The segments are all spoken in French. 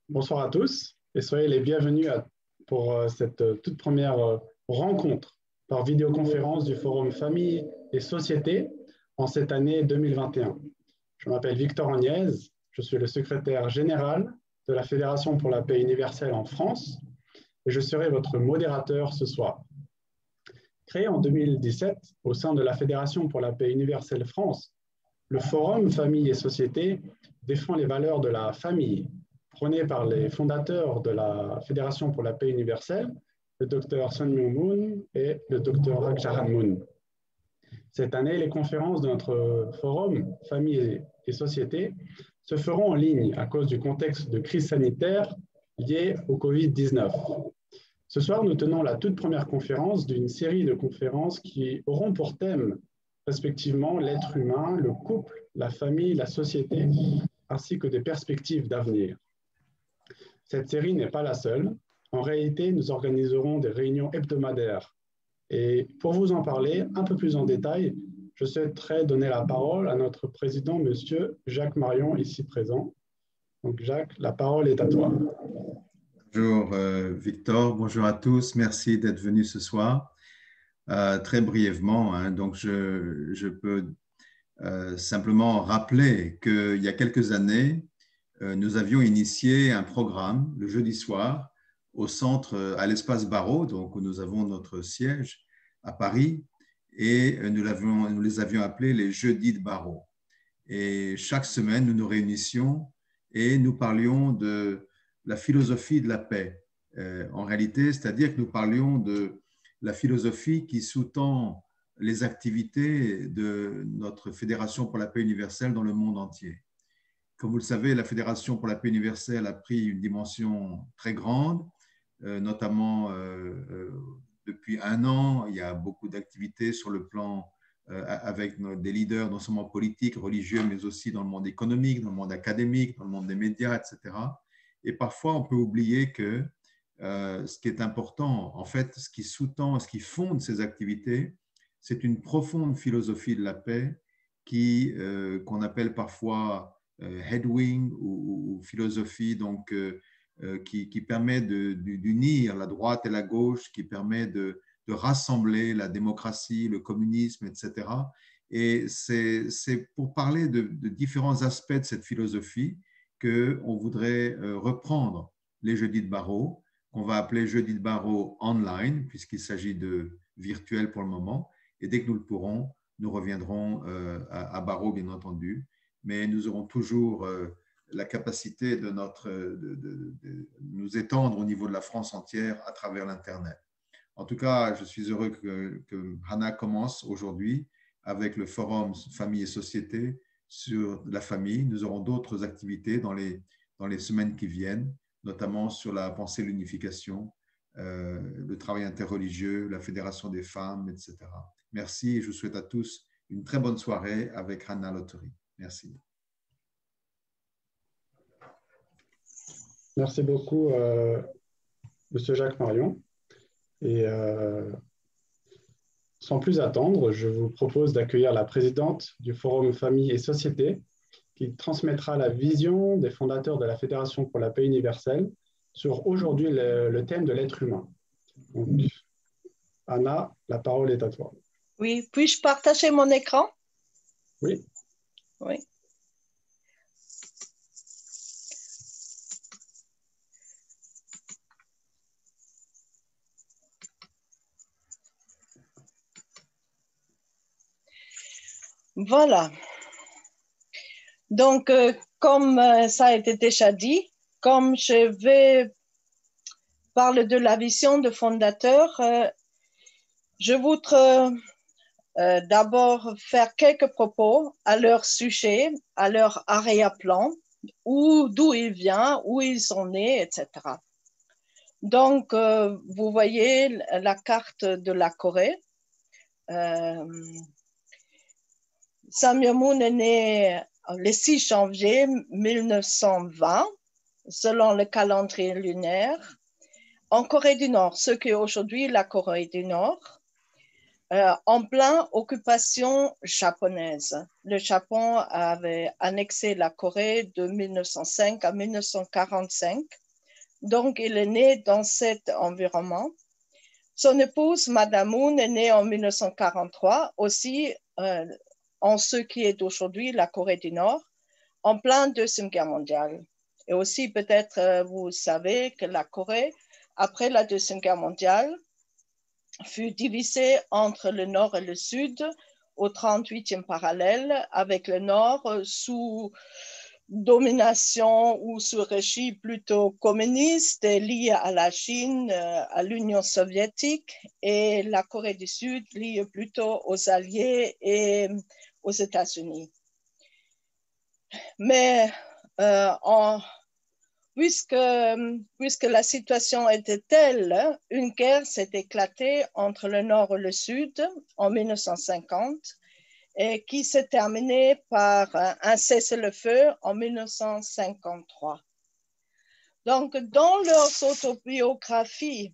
Bonsoir à tous et soyez les bienvenus pour cette toute première rencontre par vidéoconférence du Forum Famille et Société en cette année 2021. Je m'appelle Victor Agnès, je suis le secrétaire général de la Fédération pour la paix universelle en France et je serai votre modérateur ce soir. Créé en 2017 au sein de la Fédération pour la paix universelle France, le Forum Famille et Société défend les valeurs de la famille prônées par les fondateurs de la Fédération pour la paix universelle, le Dr Sun Myung Moon et le Dr Hak Ja Han Moon. Cette année, les conférences de notre forum Famille et Société se feront en ligne à cause du contexte de crise sanitaire lié au Covid-19. Ce soir, nous tenons la toute première conférence d'une série de conférences qui auront pour thème respectivement l'être humain, le couple, la famille, la société, ainsi que des perspectives d'avenir. Cette série n'est pas la seule. En réalité, nous organiserons des réunions hebdomadaires. Et pour vous en parler un peu plus en détail, je souhaiterais donner la parole à notre président, monsieur Jacques Marion, ici présent. Donc Jacques, la parole est à toi. Bonjour Victor, bonjour à tous. Merci d'être venu ce soir. Très brièvement, donc je peux simplement rappeler qu'il y a quelques années, nous avions initié un programme le jeudi soir au centre, à l'espace Barreau, donc où nous avons notre siège à Paris, et nous les avions appelés les jeudis de Barreau. Et chaque semaine, nous nous réunissions et nous parlions de la philosophie de la paix. En réalité, c'est-à-dire que nous parlions de la philosophie qui sous-tend les activités de notre Fédération pour la paix universelle dans le monde entier. Comme vous le savez, la Fédération pour la paix universelle a pris une dimension très grande, notamment depuis un an, il y a beaucoup d'activités sur le plan avec des leaders non seulement politiques, religieux, mais aussi dans le monde économique, dans le monde académique, dans le monde des médias, etc. Et parfois, on peut oublier que ce qui est important, en fait, ce qui sous-tend, ce qui fonde ces activités, c'est une profonde philosophie de la paix qu'on appelle parfois headwing ou philosophie donc, qui permet d'unir la droite et la gauche, qui permet de rassembler la démocratie, le communisme, etc. Et c'est pour parler de différents aspects de cette philosophie qu'on voudrait reprendre les jeudis de Barreau, qu'on va appeler jeudis de Barreau online, puisqu'il s'agit de virtuel pour le moment. Et dès que nous le pourrons, nous reviendrons à Barreau, bien entendu. Mais nous aurons toujours la capacité de nous étendre au niveau de la France entière à travers l'Internet. En tout cas, je suis heureux que Hannah commence aujourd'hui avec le forum Famille et Société sur la famille. Nous aurons d'autres activités dans les semaines qui viennent, notamment sur la pensée de l'unification, le travail interreligieux, la fédération des femmes, etc. Merci et je vous souhaite à tous une très bonne soirée avec Hannah Lottery. Merci. Merci beaucoup, monsieur Jacques Marion. Et sans plus attendre, je vous propose d'accueillir la présidente du Forum Famille et Société qui transmettra la vision des fondateurs de la Fédération pour la paix universelle sur aujourd'hui le thème de l'être humain. Donc, Anna, la parole est à toi. Oui, puis-je partager mon écran? Oui. Oui. Voilà. Donc, comme ça a été déjà dit, comme je vais parler de la vision de fondateur, je voudrais d'abord faire quelques propos à leur sujet, à leur arrière-plan, d'où ils viennent, où ils sont nés, etc. Donc, vous voyez la carte de la Corée. Sun Myung Moon est né le 6 janvier 1920, selon le calendrier lunaire, en Corée du Nord, ce qui est aujourd'hui la Corée du Nord. en pleine occupation japonaise. Le Japon avait annexé la Corée de 1905 à 1945. Donc, il est né dans cet environnement. Son épouse, Madame Moon, est née en 1943, aussi en ce qui est aujourd'hui la Corée du Nord, en pleine Deuxième Guerre mondiale. Et aussi, peut-être, vous savez que la Corée, après la Deuxième Guerre mondiale, fut divisée entre le Nord et le Sud au 38e parallèle, avec le Nord sous domination ou sous régime plutôt communiste lié à la Chine, à l'Union soviétique, et la Corée du Sud liée plutôt aux Alliés et aux États-Unis. Mais puisque la situation était telle, une guerre s'est éclatée entre le Nord et le Sud en 1950 et qui s'est terminée par un cessez-le-feu en 1953. Donc, dans leurs autobiographies,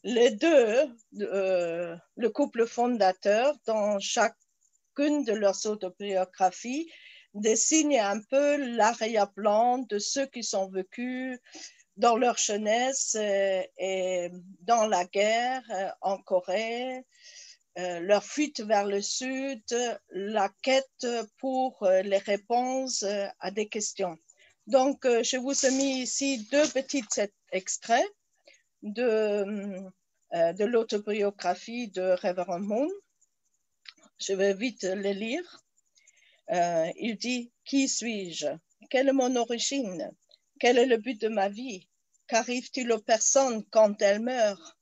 les deux, le couple fondateur, dans chacune de leurs autobiographies, dessine un peu l'arrière-plan de ceux qui sont vécus dans leur jeunesse et dans la guerre en Corée, leur fuite vers le sud, la quête pour les réponses à des questions. Donc, je vous ai mis ici deux petits extraits de l'autobiographie de Reverend Moon. Je vais vite les lire. Il dit « Qui suis-je? Quelle est mon origine? Quel est le but de ma vie? Qu'arrive-t-il aux personnes quand elles meurent?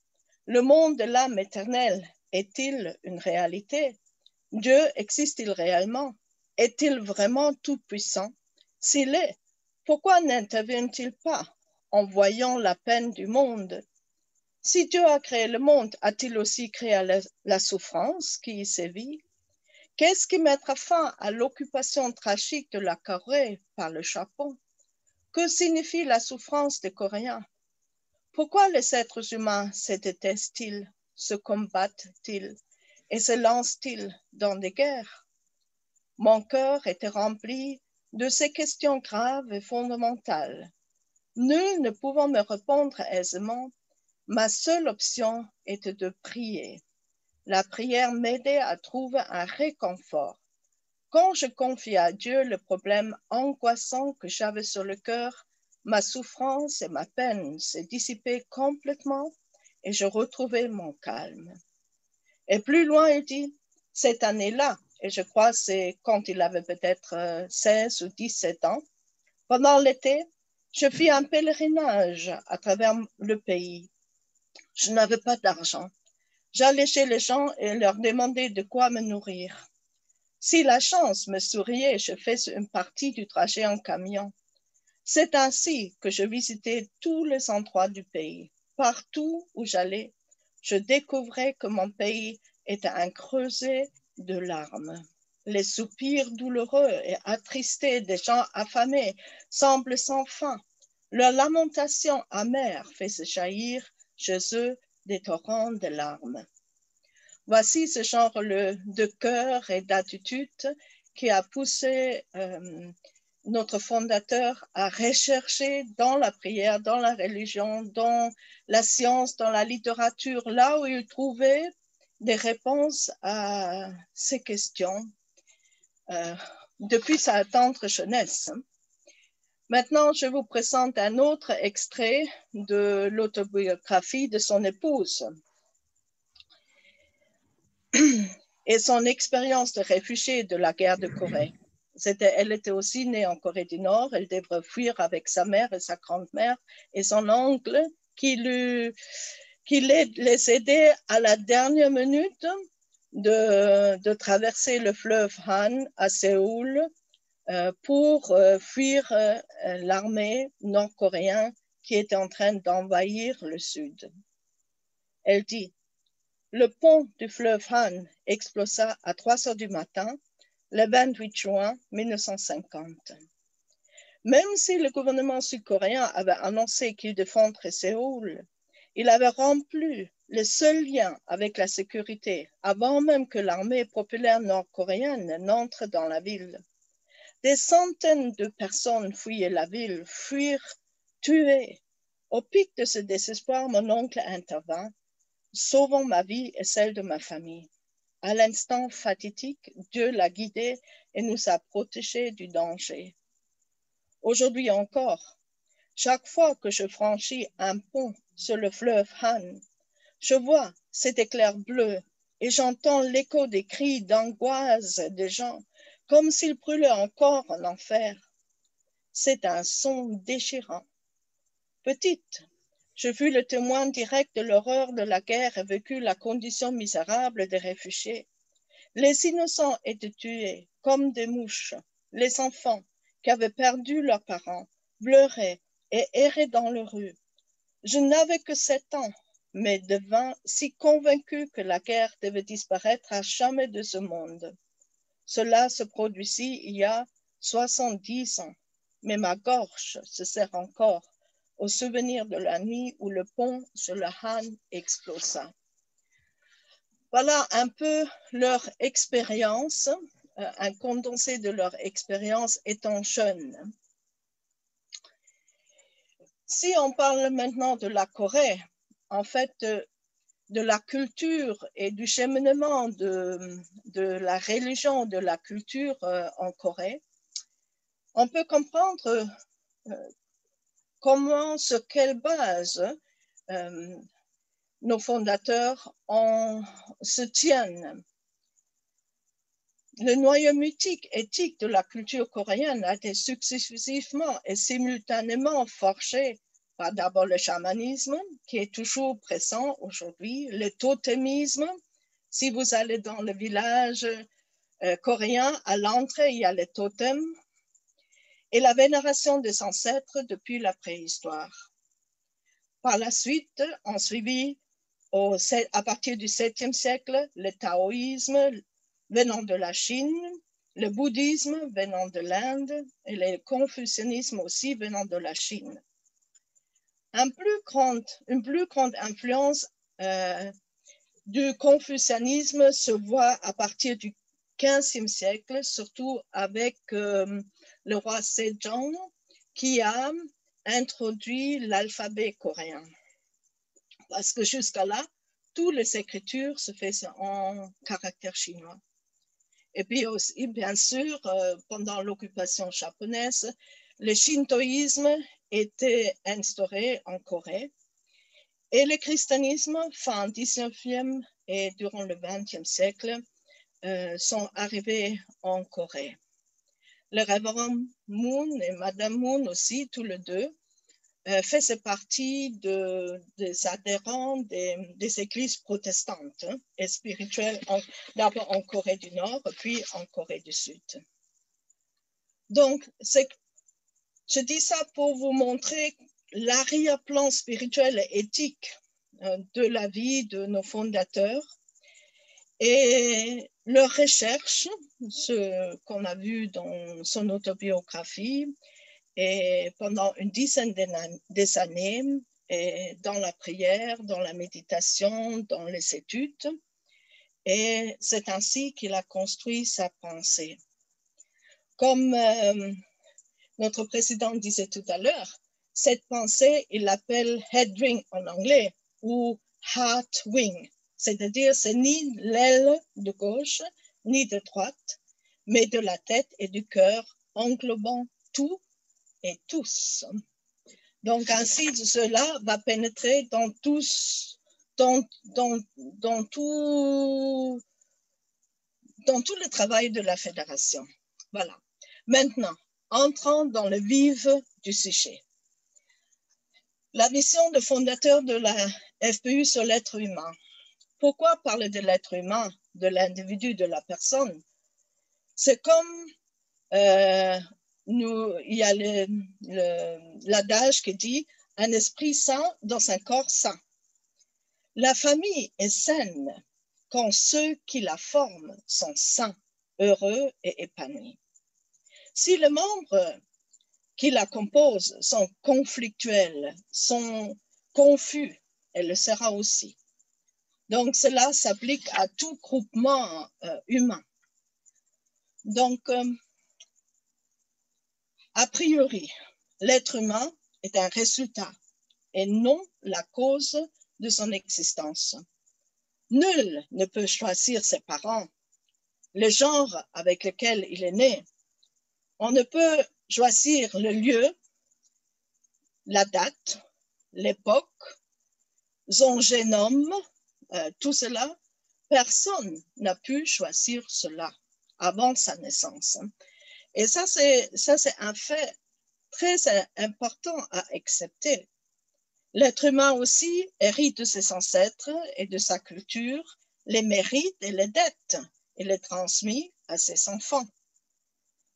Le monde de l'âme éternelle est-il une réalité? Dieu existe-t-il réellement? Est-il vraiment tout-puissant? S'il est, pourquoi n'intervient-il pas en voyant la peine du monde? Si Dieu a créé le monde, a-t-il aussi créé la souffrance qui y sévit? Qu'est-ce qui mettra fin à l'occupation tragique de la Corée par le Japon? Que signifie la souffrance des Coréens? Pourquoi les êtres humains se détestent-ils, se combattent-ils et se lancent-ils dans des guerres? Mon cœur était rempli de ces questions graves et fondamentales. Nul ne pouvant me répondre aisément, ma seule option était de prier. La prière m'aidait à trouver un réconfort. Quand je confiais à Dieu le problème angoissant que j'avais sur le cœur, ma souffrance et ma peine se dissipaient complètement et je retrouvais mon calme. Et plus loin, il dit, cette année-là, et je crois que c'est quand il avait peut-être 16 ou 17 ans, pendant l'été, je fis un pèlerinage à travers le pays. Je n'avais pas d'argent. J'allais chez les gens et leur demandais de quoi me nourrir. Si la chance me souriait, je faisais une partie du trajet en camion. C'est ainsi que je visitais tous les endroits du pays. Partout où j'allais, je découvrais que mon pays était un creuset de larmes. Les soupirs douloureux et attristés des gens affamés semblent sans fin. Leur lamentation amère fait jaillir chez eux des torrents de larmes. Voici ce genre de cœur et d'attitude qui a poussé notre fondateur à rechercher dans la prière, dans la religion, dans la science, dans la littérature, là où il trouvait des réponses à ces questions depuis sa tendre jeunesse. Maintenant, je vous présente un autre extrait de l'autobiographie de son épouse et son expérience de réfugiée de la guerre de Corée. Elle était aussi née en Corée du Nord. Elle devrait fuir avec sa mère et sa grand-mère et son oncle qui les aidait à la dernière minute de traverser le fleuve Han à Séoul pour fuir l'armée nord-coréenne qui était en train d'envahir le sud. Elle dit, le pont du fleuve Han explosa à 3 heures du matin le 28 juin 1950. Même si le gouvernement sud-coréen avait annoncé qu'il défendrait Séoul, il avait rompu le seul lien avec la sécurité, avant même que l'armée populaire nord-coréenne n'entre dans la ville. Des centaines de personnes fuyaient la ville, fuirent, tuées. Au pic de ce désespoir, mon oncle intervint, sauvant ma vie et celle de ma famille. À l'instant fatidique, Dieu l'a guidé et nous a protégés du danger. Aujourd'hui encore, chaque fois que je franchis un pont sur le fleuve Han, je vois cet éclair bleu et j'entends l'écho des cris d'angoisse des gens, comme s'ils brûlaient encore en enfer. C'est un son déchirant. Petite, je fus le témoin direct de l'horreur de la guerre et vécu la condition misérable des réfugiés. Les innocents étaient tués comme des mouches. Les enfants qui avaient perdu leurs parents pleuraient et erraient dans les rues. Je n'avais que 7 ans, mais devins si convaincu que la guerre devait disparaître à jamais de ce monde. Cela se produisit il y a 70 ans, mais ma gorge se serre encore au souvenir de la nuit où le pont sur le Han explosa. Voilà un peu leur expérience, un condensé de leur expérience étant jeunes. Si on parle maintenant de la Corée, en fait, de la culture et du cheminement de la religion, de la culture en Corée, on peut comprendre comment, sur quelle base nos fondateurs se tiennent. Le noyau éthique de la culture coréenne a été successivement et simultanément forgé par d'abord le chamanisme, qui est toujours présent aujourd'hui, le totémisme. Si vous allez dans le village coréen, à l'entrée, il y a les totems, et la vénération des ancêtres depuis la préhistoire. Par la suite, on suivit à partir du 7e siècle le taoïsme venant de la Chine, le bouddhisme venant de l'Inde et le confucianisme aussi venant de la Chine. Une plus grande influence du confucianisme se voit à partir du 15e siècle, surtout avec le roi Sejong qui a introduit l'alphabet coréen. Parce que jusqu'à là, toutes les écritures se faisaient en caractère chinois. Et puis aussi, bien sûr, pendant l'occupation japonaise, le shintoïsme était instauré en Corée et le christianisme, fin 19e et durant le 20e siècle, sont arrivés en Corée. Le révérend Moon et Madame Moon aussi, tous les deux, faisaient partie des adhérents des églises protestantes et spirituelles, d'abord en Corée du Nord, puis en Corée du Sud. Donc, je dis ça pour vous montrer l'arrière-plan spirituel et éthique de la vie de nos fondateurs et leur recherche, ce qu'on a vu dans son autobiographie, et pendant une dizaine d'années, et dans la prière, dans la méditation, dans les études. Et c'est ainsi qu'il a construit sa pensée. Comme notre président disait tout à l'heure, cette pensée, il l'appelle head wing en anglais ou heart wing. C'est-à-dire, c'est ni l'aile de gauche, ni de droite, mais de la tête et du cœur, englobant tout et tous. Donc, ainsi, cela va pénétrer dans tout le travail de la fédération. Voilà. Maintenant, entrons dans le vif du sujet. La vision de fondateur de la FPU sur l'être humain. Pourquoi parler de l'être humain, de l'individu, de la personne? C'est comme il y a l'adage qui dit « un esprit sain dans un corps sain ». La famille est saine quand ceux qui la forment sont sains, heureux et épanouis. Si les membres qui la composent sont conflictuels, sont confus, elle le sera aussi. Donc, cela s'applique à tout groupement humain. Donc, a priori, l'être humain est un résultat et non la cause de son existence. Nul ne peut choisir ses parents, le genre avec lequel il est né. On ne peut choisir le lieu, la date, l'époque, son génome, tout cela. Personne n'a pu choisir cela avant sa naissance. Et ça, c'est un fait très important à accepter. L'être humain aussi hérite de ses ancêtres et de sa culture, les mérites et les dettes, et les transmet à ses enfants.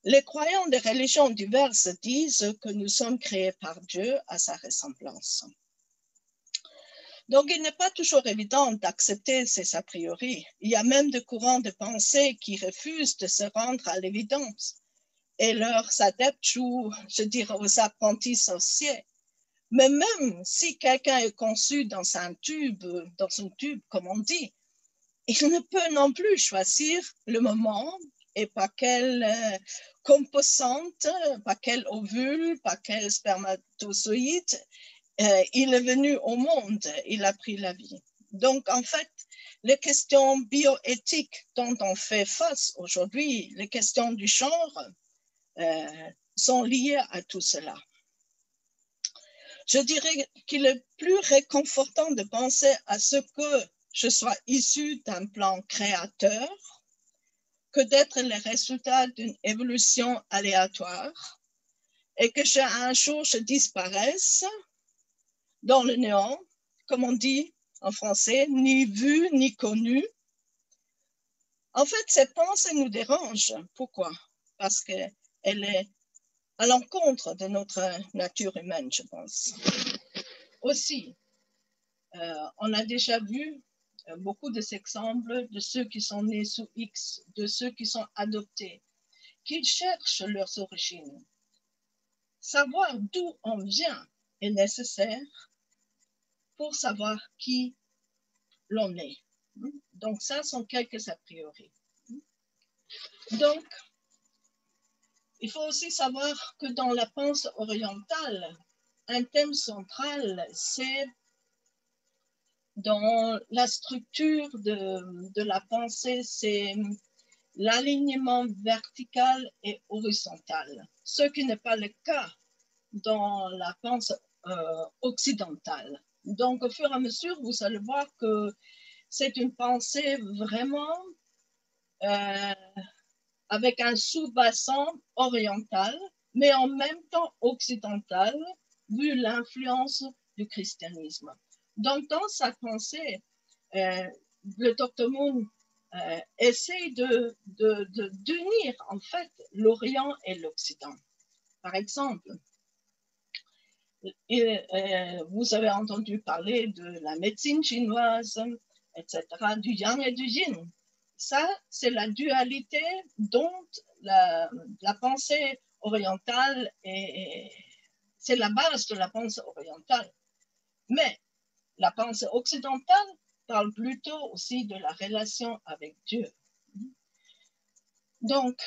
Les croyants des religions diverses disent que nous sommes créés par Dieu à sa ressemblance. Donc, il n'est pas toujours évident d'accepter ces a priori. Il y a même des courants de pensée qui refusent de se rendre à l'évidence et leurs adeptes jouent, je dirais, aux apprentis sorciers. Mais même si quelqu'un est conçu dans un tube, comme on dit, il ne peut non plus choisir le moment et par quelle composante, par quel ovule, par quel spermatozoïde il est venu au monde, il a pris la vie. Donc, en fait, les questions bioéthiques dont on fait face aujourd'hui, les questions du genre, sont liées à tout cela. Je dirais qu'il est plus réconfortant de penser à ce que je sois issu d'un plan créateur que d'être le résultat d'une évolution aléatoire et que un jour je disparaisse dans le néant, comme on dit en français, ni vu ni connu. En fait, cette pensée nous dérange. Pourquoi? Parce qu'elle est à l'encontre de notre nature humaine, je pense. Aussi, on a déjà vu beaucoup d'exemples de ceux qui sont nés sous X, de ceux qui sont adoptés, qui cherchent leurs origines. Savoir d'où on vient est nécessaire pour savoir qui l'on est. Donc, ça sont quelques a priori. Donc, il faut aussi savoir que dans la pensée orientale, un thème central, c'est dans la structure de la pensée, c'est l'alignement vertical et horizontal, ce qui n'est pas le cas dans la pensée occidentale. Donc, au fur et à mesure, vous allez voir que c'est une pensée vraiment avec un sous-bassin oriental, mais en même temps occidental, vu l'influence du christianisme. Donc, dans sa pensée, le Dr. Moon essaie d'unir en fait l'Orient et l'Occident. Par exemple, vous avez entendu parler de la médecine chinoise, etc., du yang et du yin. Ça, c'est la dualité dont la pensée orientale c'est la base de la pensée orientale. Mais la pensée occidentale parle plutôt aussi de la relation avec Dieu. Donc,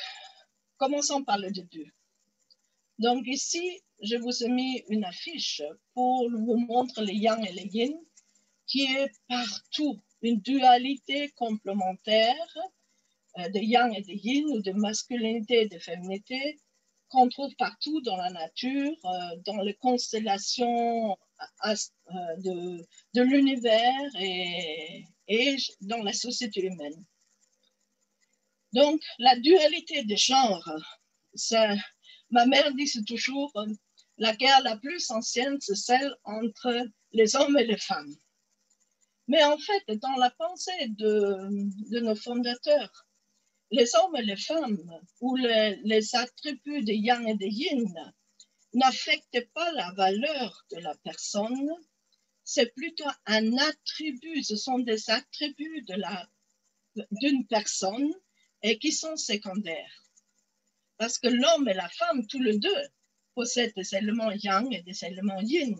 commençons par le début. Donc ici, je vous ai mis une affiche pour vous montrer le yang et le yin, qui est partout une dualité complémentaire de yang et de yin, ou de masculinité et de féminité, qu'on trouve partout dans la nature, dans les constellations de l'univers et dans la société humaine. Donc, la dualité des genres, ma mère disait toujours, la guerre la plus ancienne, c'est celle entre les hommes et les femmes. Mais en fait, dans la pensée de nos fondateurs, les hommes et les femmes, ou les attributs de yang et de yin, n'affectent pas la valeur de la personne, c'est plutôt un attribut, ce sont des attributs d'une personne et qui sont secondaires. Parce que l'homme et la femme, tous les deux, possèdent des éléments yang et des éléments yin.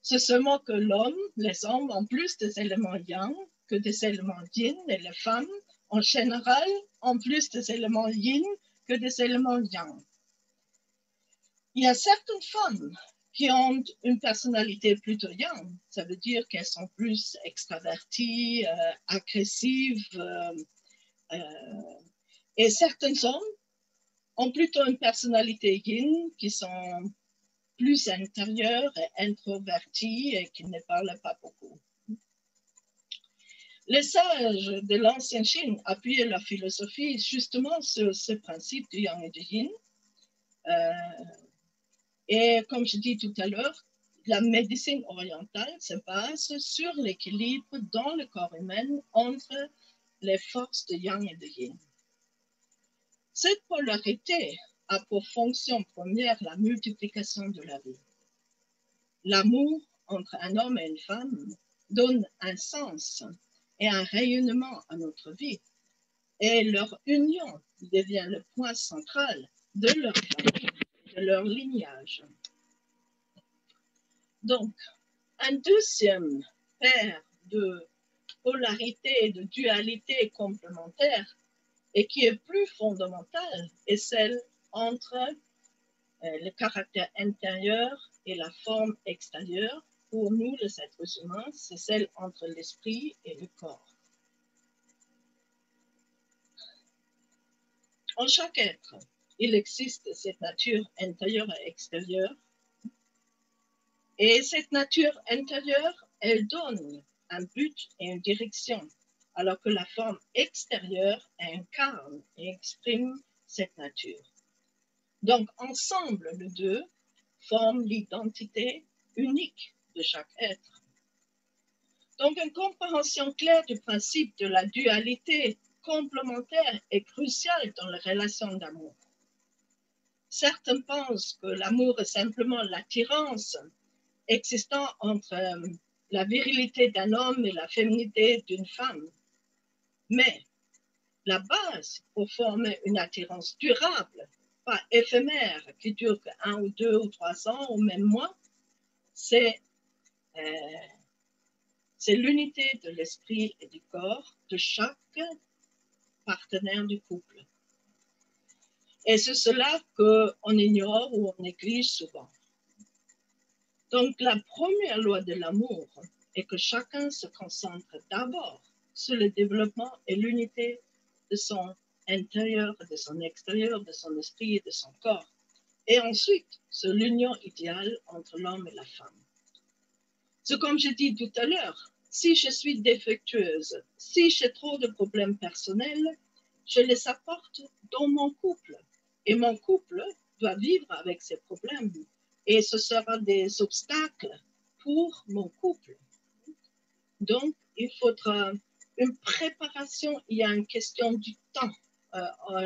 C'est seulement que les hommes, ont plus des éléments yang que des éléments yin et les femmes, en général, ont plus des éléments yin que des éléments yang. Il y a certaines femmes qui ont une personnalité plutôt yang. Ça veut dire qu'elles sont plus extraverties, agressives. Et certains hommes ont plutôt une personnalité yin qui sont plus intérieurs et introvertis et qui ne parlent pas beaucoup. Les sages de l'ancienne Chine appuyaient leur philosophie justement sur ce principe du yang et du yin. Et comme je dis tout à l'heure, la médecine orientale se base sur l'équilibre dans le corps humain entre les forces de yang et de yin. Cette polarité a pour fonction première la multiplication de la vie. L'amour entre un homme et une femme donne un sens et un rayonnement à notre vie, et leur union devient le point central de leur famille, de leur lignage. Donc, un deuxième paire de polarité et de dualité complémentaires et qui est plus fondamentale est celle entre le caractère intérieur et la forme extérieure. Pour nous, les êtres humains, c'est celle entre l'esprit et le corps. En chaque être, il existe cette nature intérieure et extérieure. Et cette nature intérieure, elle donne un but et une direction, alors que la forme extérieure incarne et exprime cette nature. Donc, ensemble, les deux forment l'identité unique de chaque être. Donc, une compréhension claire du principe de la dualité complémentaire est cruciale dans les relations d'amour. Certains pensent que l'amour est simplement l'attirance existant entre la virilité d'un homme et la féminité d'une femme. Mais la base pour former une attirance durable, pas éphémère, qui dure que 1 ou 2 ou 3 ans ou même moins, c'est l'unité de l'esprit et du corps de chaque partenaire du couple. Et c'est cela qu'on ignore ou on néglige souvent. Donc, la première loi de l'amour est que chacun se concentre d'abord sur le développement et l'unité de son intérieur, de son extérieur, de son esprit et de son corps, et ensuite sur l'union idéale entre l'homme et la femme. C'est comme je dis tout à l'heure, si je suis défectueuse, si j'ai trop de problèmes personnels, je les apporte dans mon couple, et mon couple doit vivre avec ces problèmes. Et ce sera des obstacles pour mon couple. Donc, il faudra une préparation, il y a une question du temps.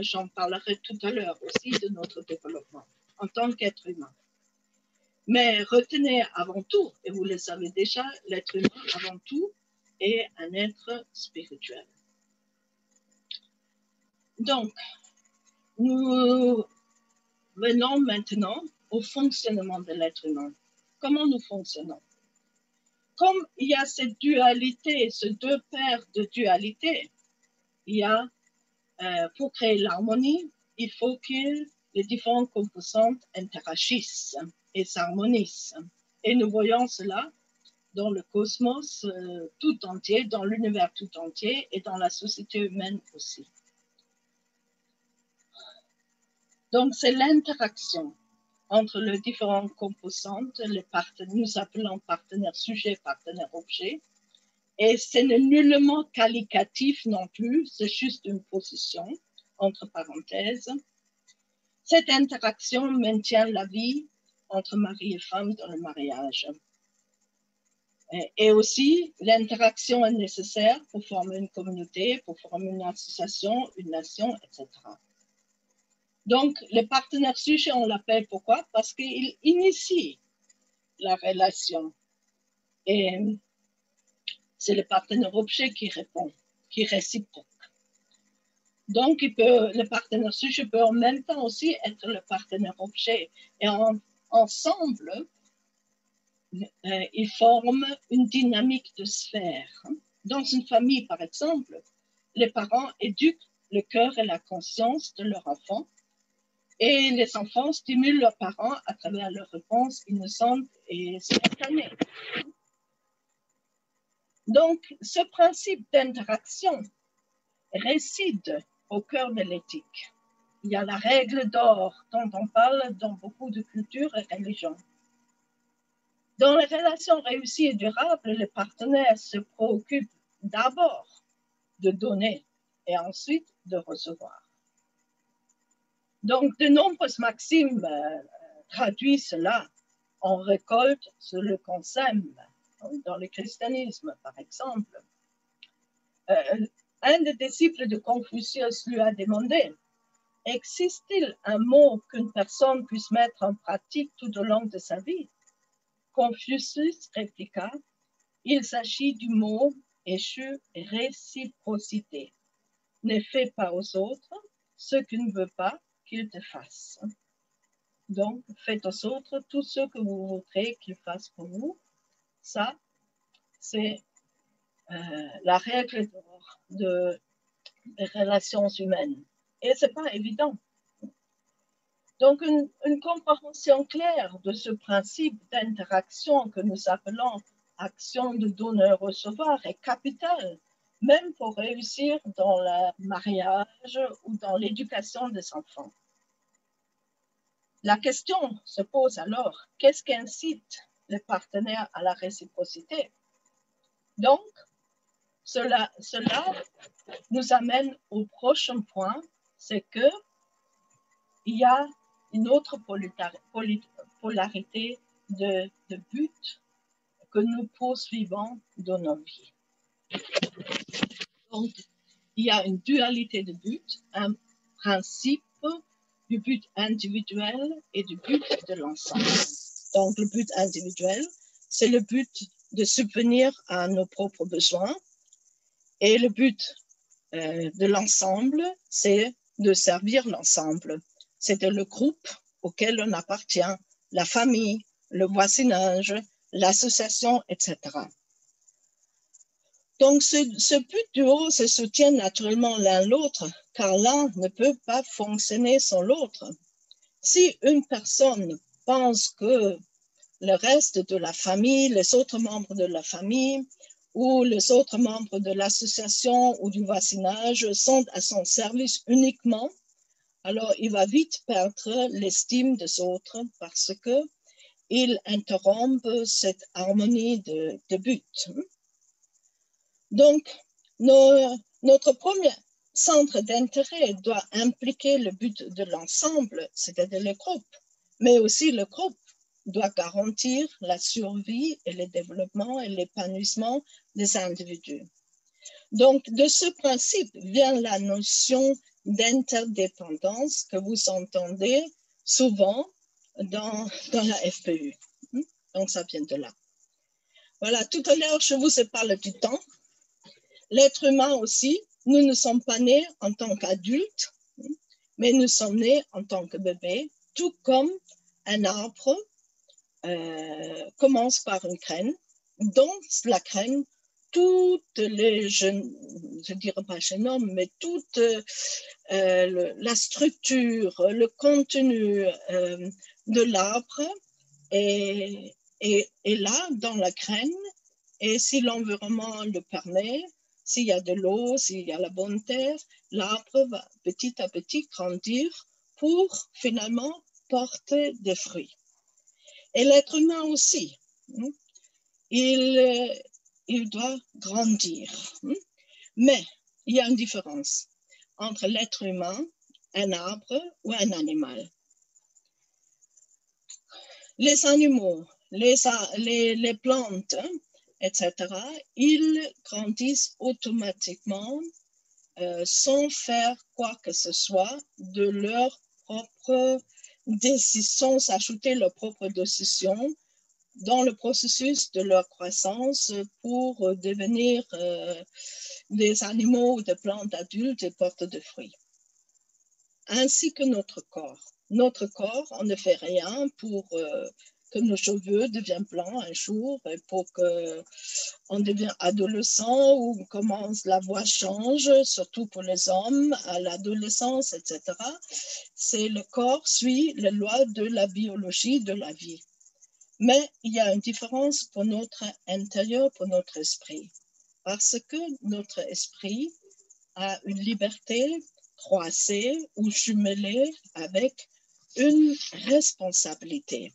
J'en parlerai tout à l'heure aussi de notre développement en tant qu'être humain. Mais retenez avant tout, et vous le savez déjà, l'être humain avant tout est un être spirituel. Donc, nous venons maintenant au fonctionnement de l'être humain. Comment nous fonctionnons? Comme il y a cette dualité, ces deux paires de dualité, il y a, pour créer l'harmonie, il faut que les différentes composantes interagissent et s'harmonisent. Et nous voyons cela dans le cosmos tout entier, dans l'univers tout entier et dans la société humaine aussi. Donc, c'est l'interaction entre les différentes composantes, nous appelons partenaires sujet, partenaire objet, et ce n'est nullement qualificatif non plus, c'est juste une position, entre parenthèses. Cette interaction maintient la vie entre mari et femme dans le mariage. Et aussi, l'interaction est nécessaire pour former une communauté, pour former une association, une nation, etc. Donc, les partenaires sujets, on l'appelle pourquoi? Parce qu'ils initient la relation. Et c'est le partenaire objet qui répond, qui réciproque. Donc, le partenaire sujet peut en même temps aussi être le partenaire objet. Et ensemble, ils forment une dynamique de sphère. Dans une famille, par exemple, les parents éduquent le cœur et la conscience de leur enfant et les enfants stimulent leurs parents à travers leurs réponses innocentes et spontanées. Donc, ce principe d'interaction réside au cœur de l'éthique. Il y a la règle d'or dont on parle dans beaucoup de cultures et religions. Dans les relations réussies et durables, les partenaires se préoccupent d'abord de donner et ensuite de recevoir. Donc, de nombreuses maximes traduisent cela. On récolte ce qu'on sème. Dans le christianisme, par exemple. Un des disciples de Confucius lui a demandé: existe-t-il un mot qu'une personne puisse mettre en pratique tout au long de sa vie? Confucius répliqua: il s'agit du mot échu réciprocité. Ne fais pas aux autres ce que tu ne veux pas qu'ils te fassent. Donc, faites aux autres tout ce que vous voudrez qu'ils fassent pour vous. Ça, c'est la règle d'or des relations humaines. Et ce n'est pas évident. Donc, une compréhension claire de ce principe d'interaction que nous appelons action de donneur-recevoir est capitale, même pour réussir dans le mariage ou dans l'éducation des enfants. La question se pose alors, qu'est-ce qui incite les partenaires à la réciprocité? Donc, cela nous amène au prochain point, c'est qu'il y a une autre polarité de but que nous poursuivons dans nos vies. Donc, il y a une dualité de but, un principe du but individuel et du but de l'ensemble. Donc, le but individuel, c'est le but de subvenir à nos propres besoins. Et le but de l'ensemble, c'est de servir l'ensemble. C'est le groupe auquel on appartient, la famille, le voisinage, l'association, etc. Donc, ce but du haut se soutient naturellement l'un l'autre, car l'un ne peut pas fonctionner sans l'autre. Si une personne pense que le reste de la famille, les autres membres de la famille, ou les autres membres de l'association ou du voisinage sont à son service uniquement, alors il va vite perdre l'estime des autres parce qu'il interrompt cette harmonie de but. Donc, notre premier centre d'intérêt doit impliquer le but de l'ensemble, c'est-à-dire le groupe, mais aussi le groupe doit garantir la survie et le développement et l'épanouissement des individus. Donc, de ce principe vient la notion d'interdépendance que vous entendez souvent dans la FPU. Donc, ça vient de là. Voilà, tout à l'heure, je vous ai parlé du temps. L'être humain aussi, nous ne sommes pas nés en tant qu'adultes, mais nous sommes nés en tant que bébés, tout comme un arbre commence par une graine. Dans la graine, toutes les jeunes, je ne dirais pas jeunes hommes, mais toute la structure, le contenu de l'arbre est là dans la graine. Et si l'environnement le permet, s'il y a de l'eau, s'il y a la bonne terre, l'arbre va petit à petit grandir pour finalement porter des fruits. Et l'être humain aussi, il doit grandir. Mais il y a une différence entre l'être humain, un arbre ou un animal. Les animaux, les plantes, etc., ils grandissent automatiquement sans faire quoi que ce soit de leur propre décision, s'ajouter leur propre décision dans le processus de leur croissance pour devenir des animaux ou des plantes adultes et porteurs de fruits. Ainsi que notre corps. Notre corps, on ne fait rien pour que nos cheveux deviennent blancs un jour, et pour qu'on devient adolescent ou commence, la voix change, surtout pour les hommes, à l'adolescence, etc. C'est le corps suit les lois de la biologie de la vie. Mais il y a une différence pour notre intérieur, pour notre esprit. Parce que notre esprit a une liberté croisée ou jumelée avec une responsabilité.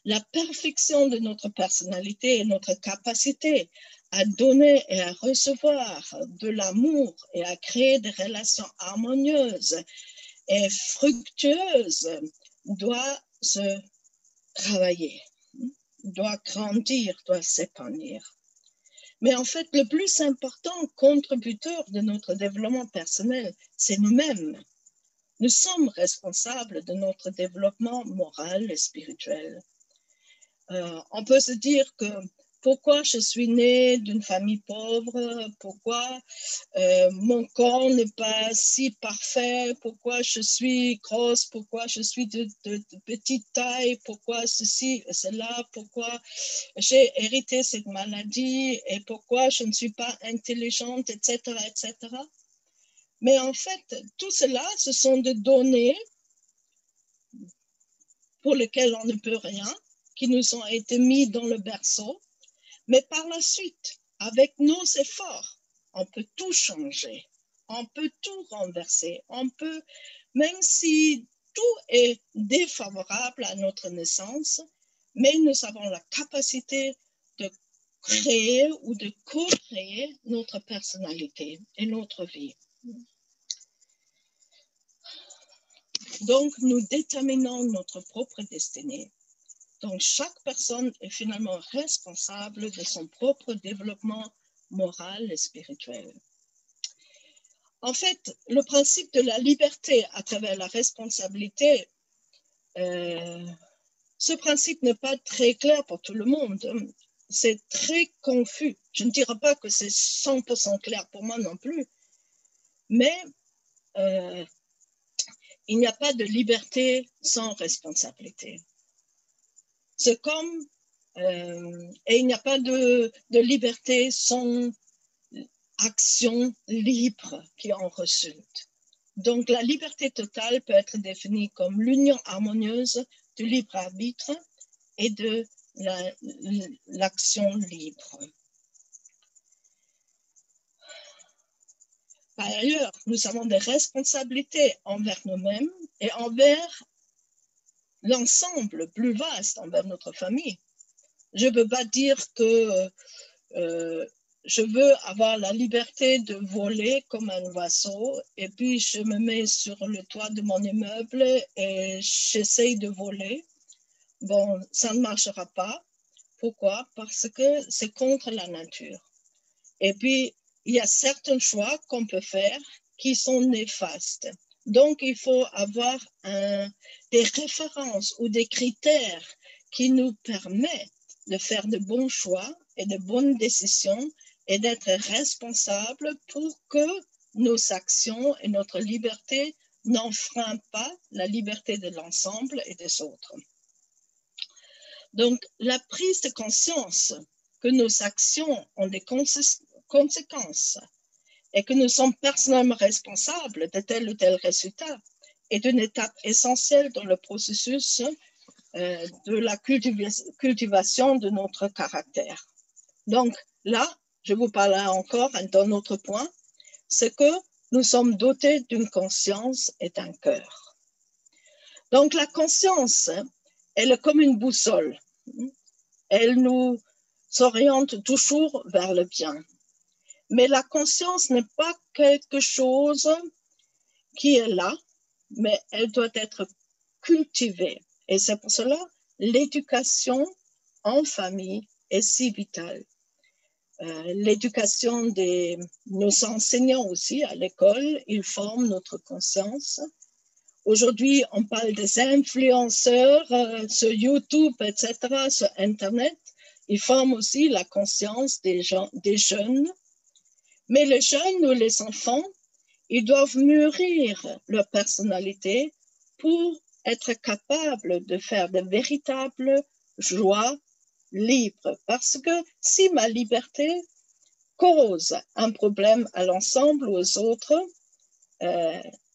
La perfection de notre personnalité et notre capacité à donner et à recevoir de l'amour et à créer des relations harmonieuses et fructueuses doit se travailler, doit grandir, doit s'épanouir. Mais en fait, le plus important contributeur de notre développement personnel, c'est nous-mêmes. Nous sommes responsables de notre développement moral et spirituel. On peut se dire que pourquoi je suis née d'une famille pauvre, pourquoi mon corps n'est pas si parfait, pourquoi je suis grosse, pourquoi je suis de petite taille, pourquoi ceci et cela, pourquoi j'ai hérité cette maladie et pourquoi je ne suis pas intelligente, etc., etc. Mais en fait, tout cela, ce sont des données pour lesquelles on ne peut rien, qui nous ont été mis dans le berceau. Mais par la suite, avec nos efforts, on peut tout changer, on peut tout renverser, on peut, même si tout est défavorable à notre naissance, mais nous avons la capacité de créer ou de co-créer notre personnalité et notre vie. Donc, nous déterminons notre propre destinée. Donc, chaque personne est finalement responsable de son propre développement moral et spirituel. En fait, le principe de la liberté à travers la responsabilité, ce principe n'est pas très clair pour tout le monde. C'est très confus. Je ne dirais pas que c'est 100% clair pour moi non plus, mais il n'y a pas de liberté sans responsabilité. C'est comme, et il n'y a pas de liberté sans action libre qui en résulte. Donc, la liberté totale peut être définie comme l'union harmonieuse du libre arbitre et de l'action libre. Par ailleurs, nous avons des responsabilités envers nous-mêmes et envers l'ensemble plus vaste, envers notre famille. Je ne veux pas dire que je veux avoir la liberté de voler comme un oiseau et puis je me mets sur le toit de mon immeuble et j'essaye de voler. Bon, ça ne marchera pas. Pourquoi? Parce que c'est contre la nature. Et puis, il y a certains choix qu'on peut faire qui sont néfastes. Donc, il faut avoir des références ou des critères qui nous permettent de faire de bons choix et de bonnes décisions et d'être responsables pour que nos actions et notre liberté n'enfreignent pas la liberté de l'ensemble et des autres. Donc, la prise de conscience que nos actions ont des conséquences et que nous sommes personnellement responsables de tel ou tel résultat est une étape essentielle dans le processus de la cultivation de notre caractère. Donc là, je vous parlerai encore d'un autre point, c'est que nous sommes dotés d'une conscience et d'un cœur. Donc la conscience, elle est comme une boussole. Elle nous s'oriente toujours vers le bien. Mais la conscience n'est pas quelque chose qui est là, mais elle doit être cultivée. Et c'est pour cela l'éducation en famille est si vitale. L'éducation de nos enseignants aussi à l'école, ils forment notre conscience. Aujourd'hui, on parle des influenceurs sur YouTube, etc., sur Internet. Ils forment aussi la conscience des jeunes. Mais les jeunes ou les enfants, ils doivent mûrir leur personnalité pour être capable de faire de véritables joies libres. Parce que si ma liberté cause un problème à l'ensemble ou aux autres,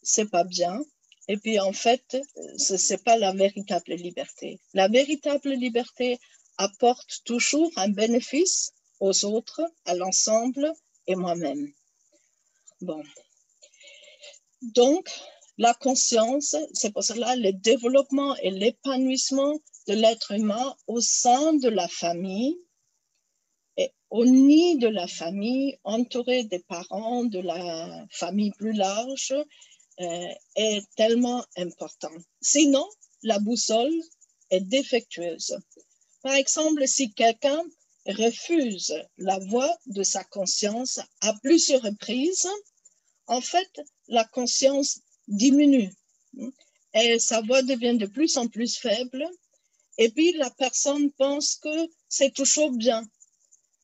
c'est pas bien. Et puis en fait, c'est pas la véritable liberté. La véritable liberté apporte toujours un bénéfice aux autres, à l'ensemble et moi-même. Bon. Donc, la conscience, c'est pour cela le développement et l'épanouissement de l'être humain au sein de la famille, et au nid de la famille, entouré des parents, de la famille plus large, est tellement important. Sinon, la boussole est défectueuse. Par exemple, si quelqu'un refuse la voix de sa conscience à plusieurs reprises, en fait, la conscience diminue et sa voix devient de plus en plus faible. Et puis, la personne pense que c'est toujours bien.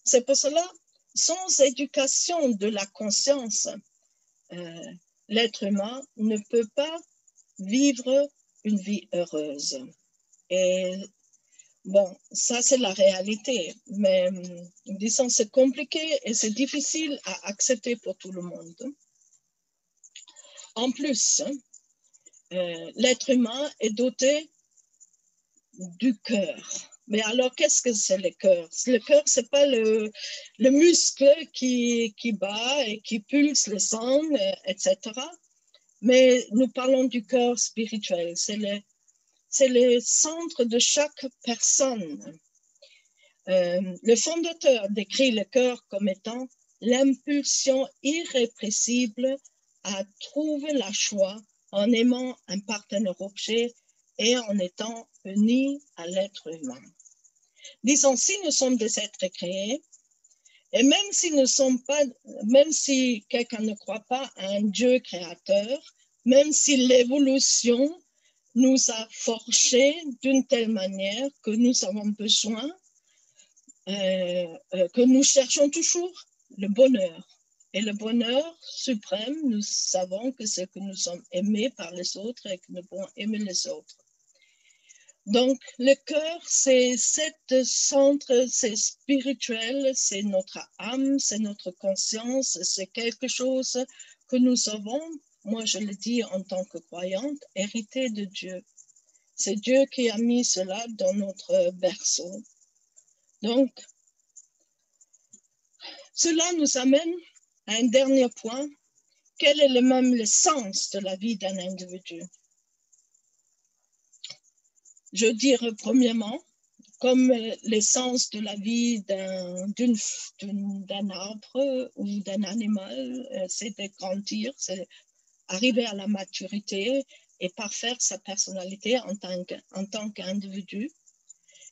C'est pour cela, sans éducation de la conscience, l'être humain ne peut pas vivre une vie heureuse. Et bon, ça c'est la réalité, mais disons c'est compliqué et c'est difficile à accepter pour tout le monde. En plus, l'être humain est doté du cœur. Mais alors, qu'est-ce que c'est le cœur? Le cœur, ce n'est pas le muscle qui bat et qui pulse le sang, etc. Mais nous parlons du cœur spirituel. C'est le centre de chaque personne. Le fondateur décrit le cœur comme étant l'impulsion irrépressible à trouver la joie en aimant un partenaire objet et en étant unis à l'être humain. Disons, si nous sommes des êtres créés, et même si quelqu'un ne croit pas à un Dieu créateur, même si l'évolution nous a forgés d'une telle manière que nous avons besoin, que nous cherchons toujours le bonheur. Et le bonheur suprême, nous savons que c'est que nous sommes aimés par les autres et que nous pouvons aimer les autres. Donc, le cœur, c'est cet centre, c'est spirituel, c'est notre âme, c'est notre conscience, c'est quelque chose que nous avons, moi je le dis en tant que croyante, hérité de Dieu. C'est Dieu qui a mis cela dans notre berceau. Donc, cela nous amène à un dernier point. Quel est le sens de la vie d'un individu? Je dirais premièrement, comme l'essence de la vie d'un arbre ou d'un animal, c'est de grandir, c'est arriver à la maturité et parfaire sa personnalité en tant qu'individu.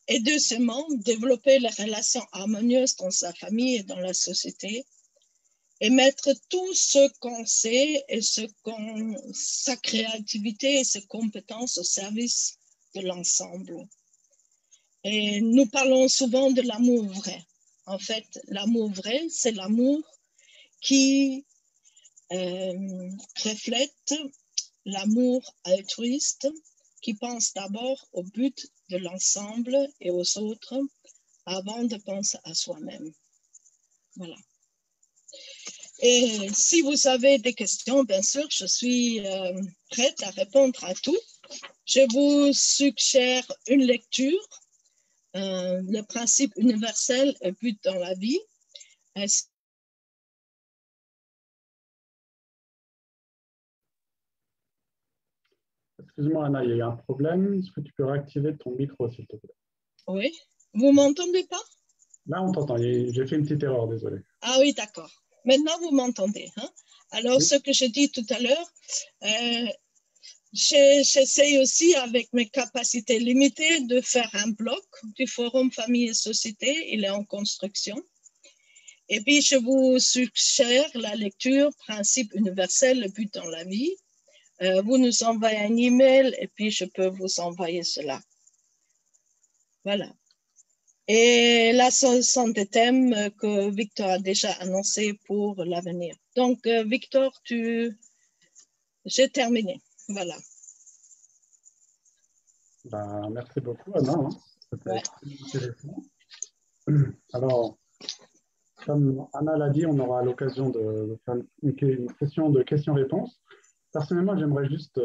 Et deuxièmement, développer les relations harmonieuses dans sa famille et dans la société et mettre tout ce qu'on sait et sa créativité et ses compétences au service de l'ensemble. Et nous parlons souvent de l'amour vrai. En fait, l'amour vrai, c'est l'amour qui reflète l'amour altruiste, qui pense d'abord au but de l'ensemble et aux autres avant de penser à soi-même. Voilà. Et si vous avez des questions, bien sûr, je suis prête à répondre à tout. Je vous suggère une lecture, le principe universel et but dans la vie. Excuse-moi, Anna, il y a un problème. Est-ce que tu peux réactiver ton micro, s'il te plaît? Oui. Vous m'entendez pas? Là, on t'entend. J'ai fait une petite erreur, désolé. Ah oui, d'accord. Maintenant, vous m'entendez. Hein? Alors, oui. Ce que j'ai dit tout à l'heure, j'essaie aussi, avec mes capacités limitées, de faire un bloc du Forum Famille et Société. Il est en construction. Et puis, je vous suggère la lecture Principe universel, le but dans la vie. Vous nous envoyez un email et puis je peux vous envoyer cela. Voilà. Et là, ce sont des thèmes que Victor a déjà annoncés pour l'avenir. Donc, Victor, j'ai terminé. Voilà. Merci beaucoup, Anna, hein. C'était Ouais. très intéressant. Alors, comme Anna l'a dit, on aura l'occasion de faire une session de questions-réponses. Personnellement, j'aimerais juste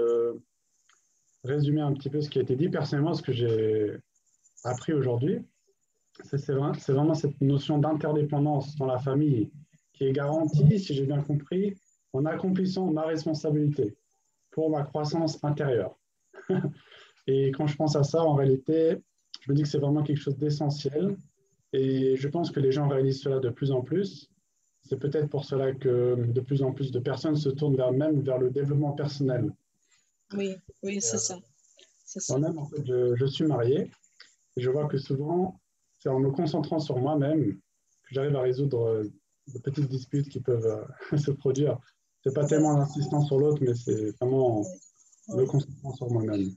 résumer un petit peu ce qui a été dit. Personnellement, ce que j'ai appris aujourd'hui, c'est vraiment cette notion d'interdépendance dans la famille qui est garantie, si j'ai bien compris, en accomplissant ma responsabilité pour ma croissance intérieure. Et quand je pense à ça, en réalité, je me dis que c'est vraiment quelque chose d'essentiel. Et je pense que les gens réalisent cela de plus en plus. C'est peut-être pour cela que de plus en plus de personnes se tournent même vers le développement personnel. Oui, oui, c'est ça. C'est ça. Moi-même, en fait, je suis marié. Et je vois que souvent, c'est en me concentrant sur moi-même que j'arrive à résoudre de petites disputes qui peuvent se produire. C'est pas tellement en insistant sur l'autre, mais c'est vraiment en me concentrant sur moi-même.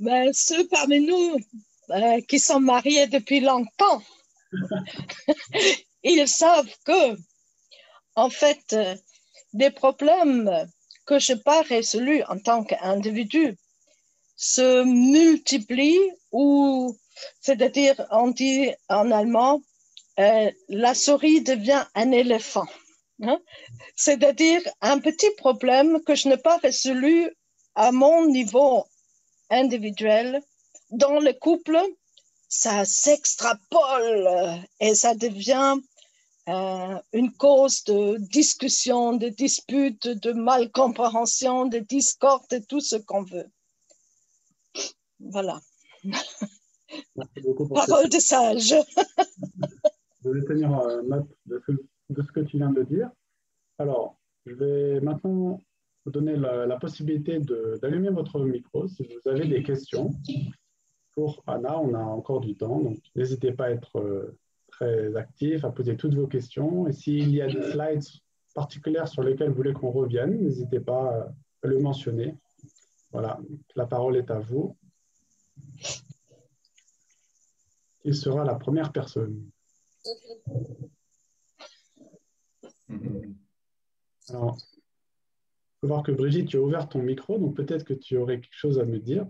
Ben, ceux parmi nous qui sont mariés depuis longtemps, ils savent que, en fait, des problèmes que je n'ai pas résolus en tant qu'individu se multiplient ou, c'est-à-dire, on dit en allemand, la souris devient un éléphant. Hein? C'est-à-dire un petit problème que je n'ai pas résolu à mon niveau individuel dans le couple, ça s'extrapole et ça devient une cause de discussion, de dispute, de malcompréhension, de discorde, de tout ce qu'on veut. Voilà. Merci beaucoup pour Parole de sage. Je vais tenir note de ce que tu viens de dire. Alors, je vais maintenant vous donner la possibilité d'allumer votre micro si vous avez des questions. Pour Anna, on a encore du temps, donc n'hésitez pas à être très actif, à poser toutes vos questions. Et s'il y a des slides particulières sur lesquels vous voulez qu'on revienne, n'hésitez pas à le mentionner. Voilà, la parole est à vous. Qui sera la première personne? Alors, il faut voir que Brigitte, tu as ouvert ton micro, donc peut-être que tu aurais quelque chose à me dire.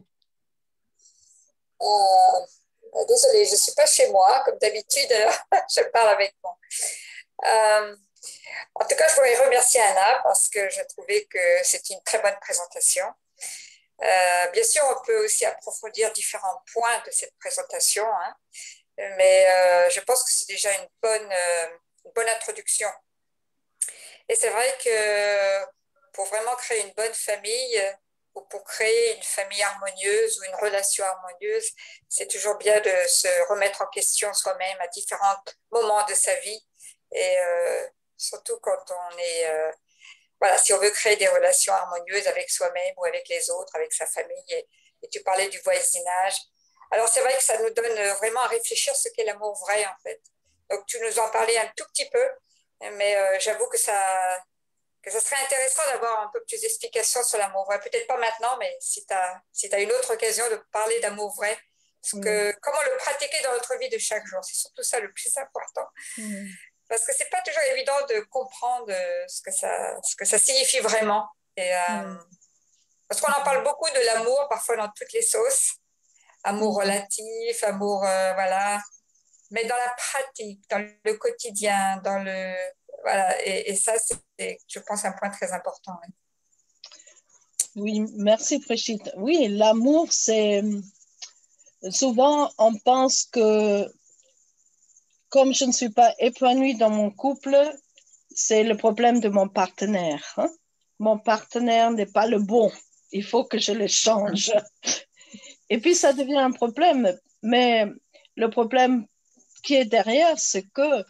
Désolée, je ne suis pas chez moi, comme d'habitude, je parle avec moi. En tout cas, je voudrais remercier Anna parce que je trouvais que c'est une très bonne présentation. Bien sûr, on peut aussi approfondir différents points de cette présentation, hein, mais je pense que c'est déjà une bonne introduction. Et c'est vrai que pour vraiment créer une bonne famille, ou pour créer une famille harmonieuse ou une relation harmonieuse, c'est toujours bien de se remettre en question soi-même à différents moments de sa vie. Et surtout quand on est... voilà, si on veut créer des relations harmonieuses avec soi-même ou avec les autres, avec sa famille. Et tu parlais du voisinage. Alors, c'est vrai que ça nous donne vraiment à réfléchir ce qu'est l'amour vrai, en fait. Donc, tu nous en parlais un tout petit peu, mais j'avoue que ça serait intéressant d'avoir un peu plus d'explications sur l'amour vrai. Peut-être pas maintenant, mais si tu as une autre occasion de parler d'amour vrai, comment le pratiquer dans notre vie de chaque jour. C'est surtout ça le plus important. Parce que ce n'est pas toujours évident de comprendre ce que ça signifie vraiment. Et, parce qu'on en parle beaucoup de l'amour, parfois dans toutes les sauces. Amour relatif, amour, voilà. Mais dans la pratique, dans le quotidien, voilà. Et ça, c'est, je pense, un point très important. Oui, merci Brigitte. Oui, l'amour, c'est... Souvent, on pense que comme je ne suis pas épanouie dans mon couple, c'est le problème de mon partenaire. Hein? Mon partenaire n'est pas le bon. Il faut que je le change. Et puis, ça devient un problème. Mais le problème qui est derrière, c'est que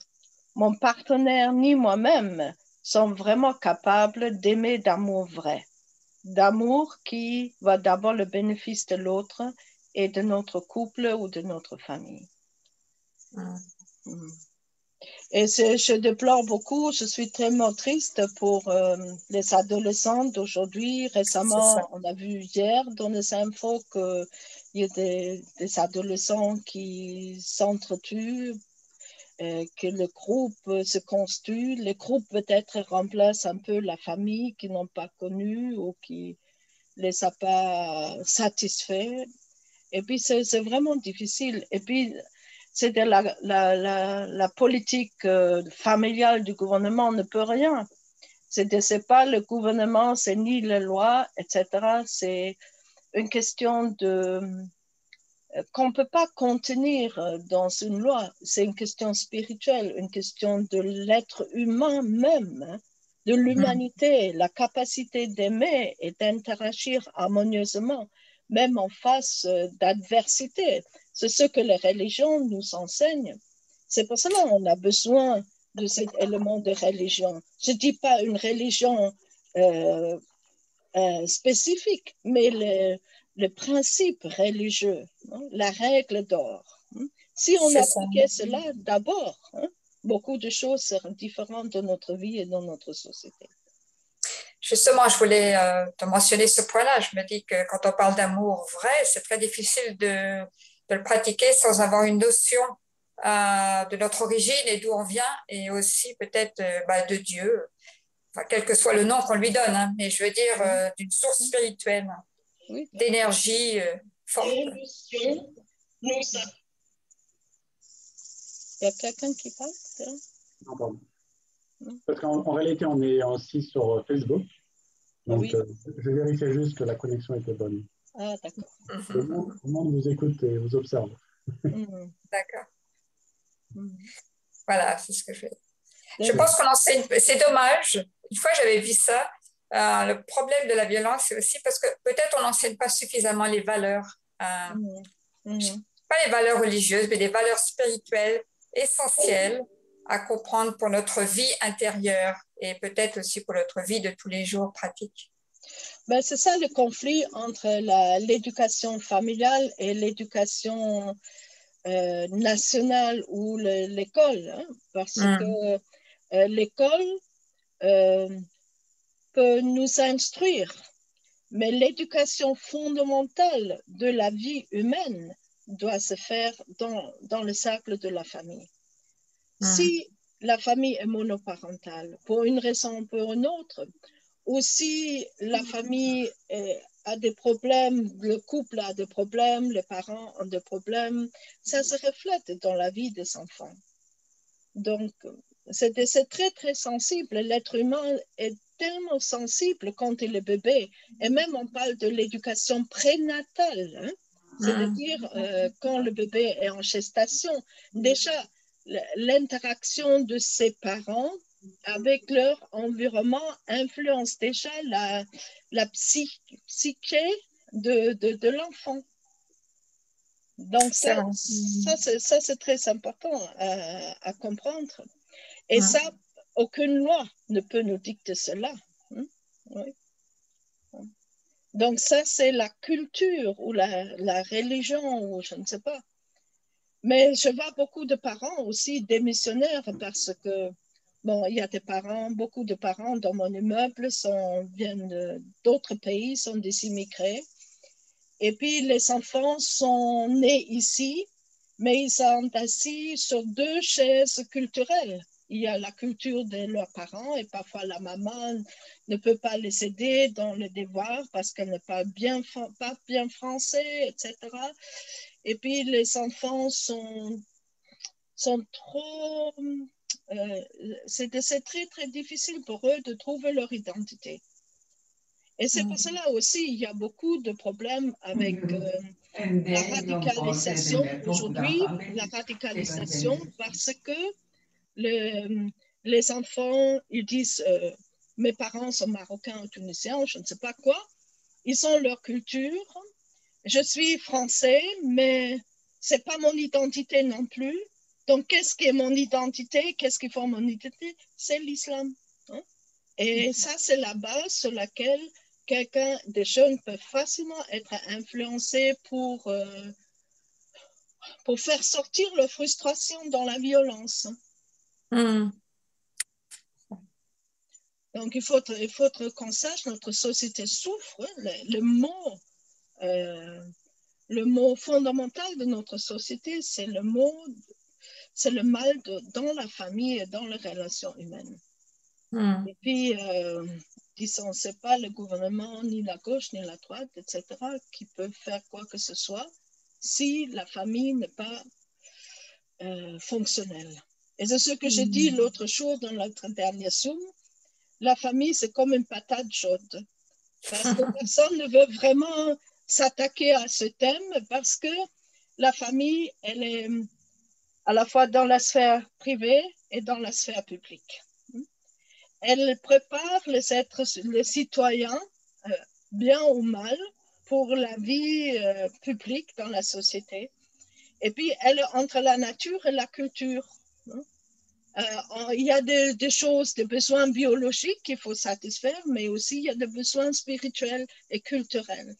mon partenaire ni moi-même sont vraiment capables d'aimer d'amour vrai. D'amour qui va d'abord le bénéfice de l'autre et de notre couple ou de notre famille. Et je déplore beaucoup, je suis tellement triste pour les adolescents d'aujourd'hui. Récemment, on a vu hier dans les infos qu'il y a des adolescents qui s'entretuent, que le groupe se constitue. Le groupe peut-être remplace un peu la famille qu'ils n'ont pas connue ou qui ne les a pas satisfaits. Et puis, c'est vraiment difficile. Et puis, c'est la politique familiale du gouvernement ne peut rien. C'est pas le gouvernement, c'est ni la loi, etc. C'est une question qu'on ne peut pas contenir dans une loi. C'est une question spirituelle, une question de l'être humain même, hein, de l'humanité, la capacité d'aimer et d'interagir harmonieusement, même en face d'adversité. C'est ce que les religions nous enseignent. C'est pour cela qu'on a besoin de cet élément de religion. Je ne dis pas une religion spécifique, mais le principe religieux, hein, la règle d'or. Hein. Si on appliquait cela d'abord, hein, beaucoup de choses seraient différentes dans notre vie et dans notre société. Justement, je voulais te mentionner ce point-là. Je me dis que quand on parle d'amour vrai, c'est très difficile de le pratiquer sans avoir une notion de notre origine et d'où on vient, et aussi peut-être de Dieu, enfin, quel que soit le nom qu'on lui donne, hein, mais je veux dire d'une source spirituelle, oui, d'énergie forte. Il y a quelqu'un qui parle? Non, pardon. Parce qu'en réalité, on est aussi sur Facebook. Donc, oui. Je vérifiais juste que la connexion était bonne. Ah, d'accord. Le monde vous écoute et vous observe. D'accord. Voilà, c'est ce que je fais. Je pense qu'on enseigne. C'est dommage. Une fois, j'avais vu ça. Le problème de la violence, c'est aussi parce que peut-être on n'enseigne pas suffisamment les valeurs. Pas les valeurs religieuses, mais les valeurs spirituelles essentielles à comprendre pour notre vie intérieure et peut-être aussi pour notre vie de tous les jours pratique. Ben, c'est ça le conflit entre l'éducation familiale et l'éducation nationale ou l'école, hein, parce que l'école peut nous instruire, mais l'éducation fondamentale de la vie humaine doit se faire dans le cercle de la famille. Si la famille est monoparentale, pour une raison ou pour une autre, ou si la famille a des problèmes, le couple a des problèmes, les parents ont des problèmes, ça se reflète dans la vie des enfants. Donc, c'est très, très sensible. L'être humain est tellement sensible quand il est bébé. Et même, on parle de l'éducation prénatale, hein? C'est-à-dire quand le bébé est en gestation. Déjà, l'interaction de ses parents avec leur environnement influence déjà la psyché de l'enfant. Donc, ça c'est très important à comprendre. Et ça, aucune loi ne peut nous dicter cela. Oui. Donc, ça, c'est la culture ou la religion, ou je ne sais pas. Mais je vois beaucoup de parents aussi démissionnaires parce que, bon, il y a beaucoup de parents dans mon immeuble viennent d'autres pays, sont des immigrés. Et puis, les enfants sont nés ici, mais ils sont assis sur 2 chaises culturelles. Il y a la culture de leurs parents et parfois la maman ne peut pas les aider dans le devoir parce qu'elle ne parle pas bien français, etc. Et puis, les enfants sont trop... c'est très, très difficile pour eux de trouver leur identité. Et c'est pour cela aussi il y a beaucoup de problèmes avec la radicalisation aujourd'hui, parce que les enfants, ils disent mes parents sont marocains ou tunisiens, je ne sais pas quoi, ils ont leur culture, je suis français, mais c'est pas mon identité non plus. Donc, qu'est-ce qui est mon identité? Qu'est-ce qui forme mon identité? C'est l'islam. Hein? Et ça, c'est la base sur laquelle des jeunes peuvent facilement être influencés pour faire sortir leur frustration dans la violence. Donc, il faut qu'on sache, notre société souffre. Le mot fondamental de notre société, c'est le mal dans la famille et dans les relations humaines. Et puis, disons, c'est pas le gouvernement, ni la gauche, ni la droite, etc., qui peuvent faire quoi que ce soit. si la famille n'est pas fonctionnelle. Et c'est ce que j'ai dit l'autre jour dans notre dernier Zoom. La famille, c'est comme une patate chaude. Parce que personne ne veut vraiment s'attaquer à ce thème parce que la famille, elle est à la fois dans la sphère privée et dans la sphère publique. Elle prépare les citoyens, bien ou mal, pour la vie publique dans la société. Et puis, elle est entre la nature et la culture. Il y a des choses, des besoins biologiques qu'il faut satisfaire, mais aussi il y a des besoins spirituels et culturels.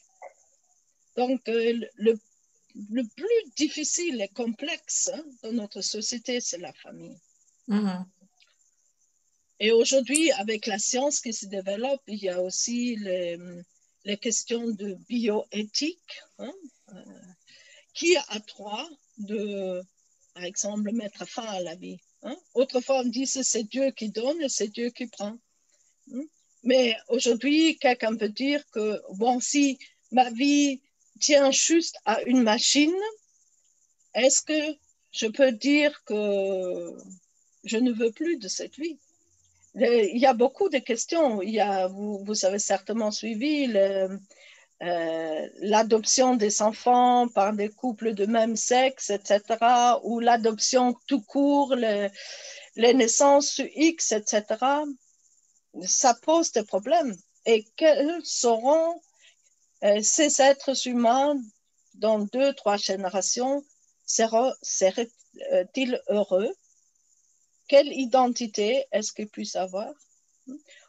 Donc, le plus difficile et complexe dans notre société, c'est la famille. Et aujourd'hui, avec la science qui se développe, il y a aussi les questions de bioéthique, qui a droit de, par exemple, mettre fin à la vie. Autrefois, on dit que c'est Dieu qui donne et c'est Dieu qui prend. Mais aujourd'hui, quelqu'un peut dire que, bon, si ma vie tient juste à une machine, est-ce que je peux dire que je ne veux plus de cette vie? Il y a beaucoup de questions. Vous avez certainement suivi l'adoption des enfants par des couples de même sexe, etc., ou l'adoption tout court, les naissances X, etc. Ça pose des problèmes. Et quels seront ces êtres humains dans 2-3 générations? Seraient-ils heureux? Quelle identité est-ce qu'ils puissent avoir?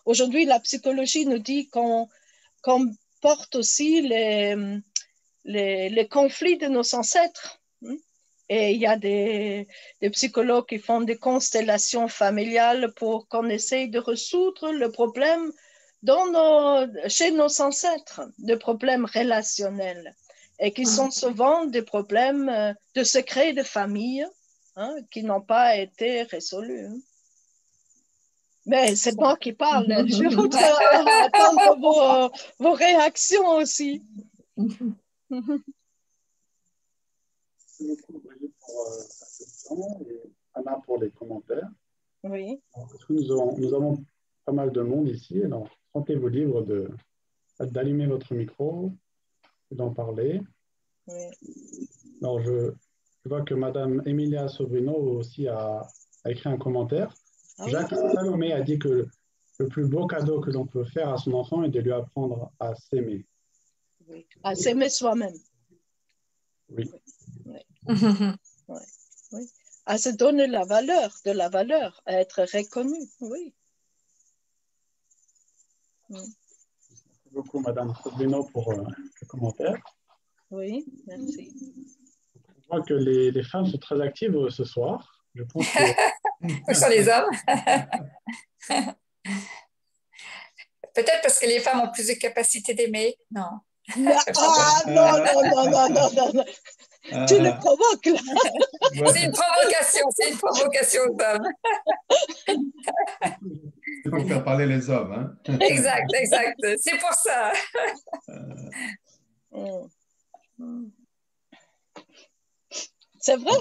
Aujourd'hui, la psychologie nous dit qu'on porte aussi les conflits de nos ancêtres. Et il y a des psychologues qui font des constellations familiales pour qu'on essaye de résoudre le problème chez nos ancêtres, des problèmes relationnels, et qui sont souvent des problèmes de secrets de famille, qui n'ont pas été résolus. Mais c'est moi qui parle. Je voudrais attendre vos réactions aussi. Merci beaucoup, Brigitte, pour la question et Anna pour les commentaires. Oui. Parce que nous avons pas mal de monde ici, alors sentez-vous libre d'allumer votre micro et d'en parler. Oui. Alors, je vois que Madame Emilia Sobrino aussi a écrit un commentaire. Jacques Salomé a dit que le plus beau cadeau que l'on peut faire à son enfant est de lui apprendre à s'aimer. Oui. À s'aimer soi-même. Oui. Oui. Oui. Oui. À se donner de la valeur, à être reconnu. Oui. Merci beaucoup, Madame Sobrino, pour le commentaire. Oui, merci. Je vois que les femmes sont très actives ce soir. Je pense que... Où sont les hommes? Peut-être parce que les femmes ont plus de capacité d'aimer. Non. Non, non. Tu le provoques là. C'est une provocation aux hommes. Il faut faire parler les hommes. Hein? Exact. C'est pour ça. C'est vrai.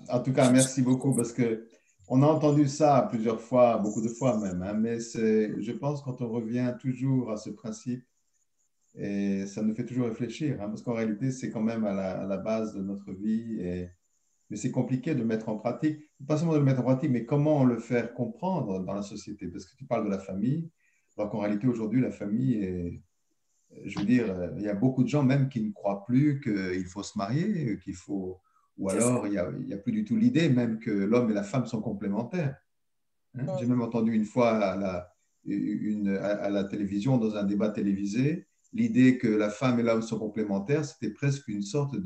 En tout cas, merci beaucoup parce que on a entendu ça plusieurs fois, beaucoup de fois même. Hein, mais je pense quand on revient toujours à ce principe, et ça nous fait toujours réfléchir, hein, parce qu'en réalité, c'est quand même à la base de notre vie. Mais c'est compliqué de le mettre en pratique. Pas seulement de le mettre en pratique, mais comment le faire comprendre dans la société. Parce que tu parles de la famille, alors qu'en réalité, aujourd'hui, la famille est... Je veux dire, il y a beaucoup de gens même qui ne croient plus qu'il faut se marier, qu'il faut... Ou alors, il n'y a plus du tout l'idée même que l'homme et la femme sont complémentaires. Hein? J'ai même entendu une fois à la télévision, dans un débat télévisé, l'idée que la femme et l'homme sont complémentaires, c'était presque une sorte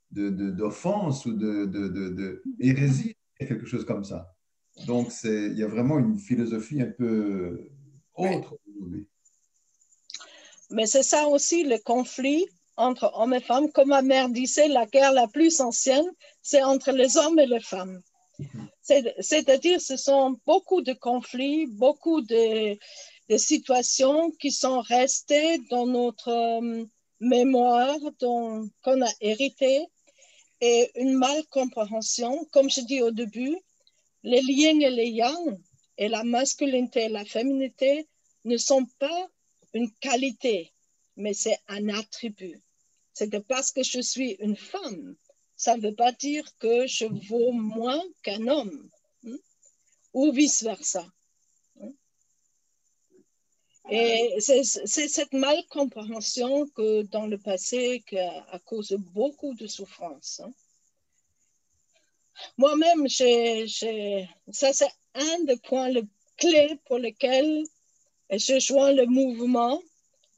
d'offense ou de hérésie, quelque chose comme ça. Donc, il y a vraiment une philosophie un peu autre aujourd'hui. Mais c'est ça aussi, le conflit entre hommes et femmes. Comme ma mère disait, la guerre la plus ancienne, c'est entre les hommes et les femmes. C'est-à-dire, ce sont beaucoup de conflits, beaucoup de situations qui sont restées dans notre mémoire qu'on a hérité et une mal-compréhension. Comme je dis au début, les yin et les yang et la masculinité et la féminité ne sont pas une qualité, mais c'est un attribut. C'est que parce que je suis une femme, ça ne veut pas dire que je vaux moins qu'un homme, ou vice-versa. Et c'est cette mal-compréhension que dans le passé, à cause de beaucoup de souffrances. Moi-même, ça c'est un des points clés pour lesquels je joins le mouvement,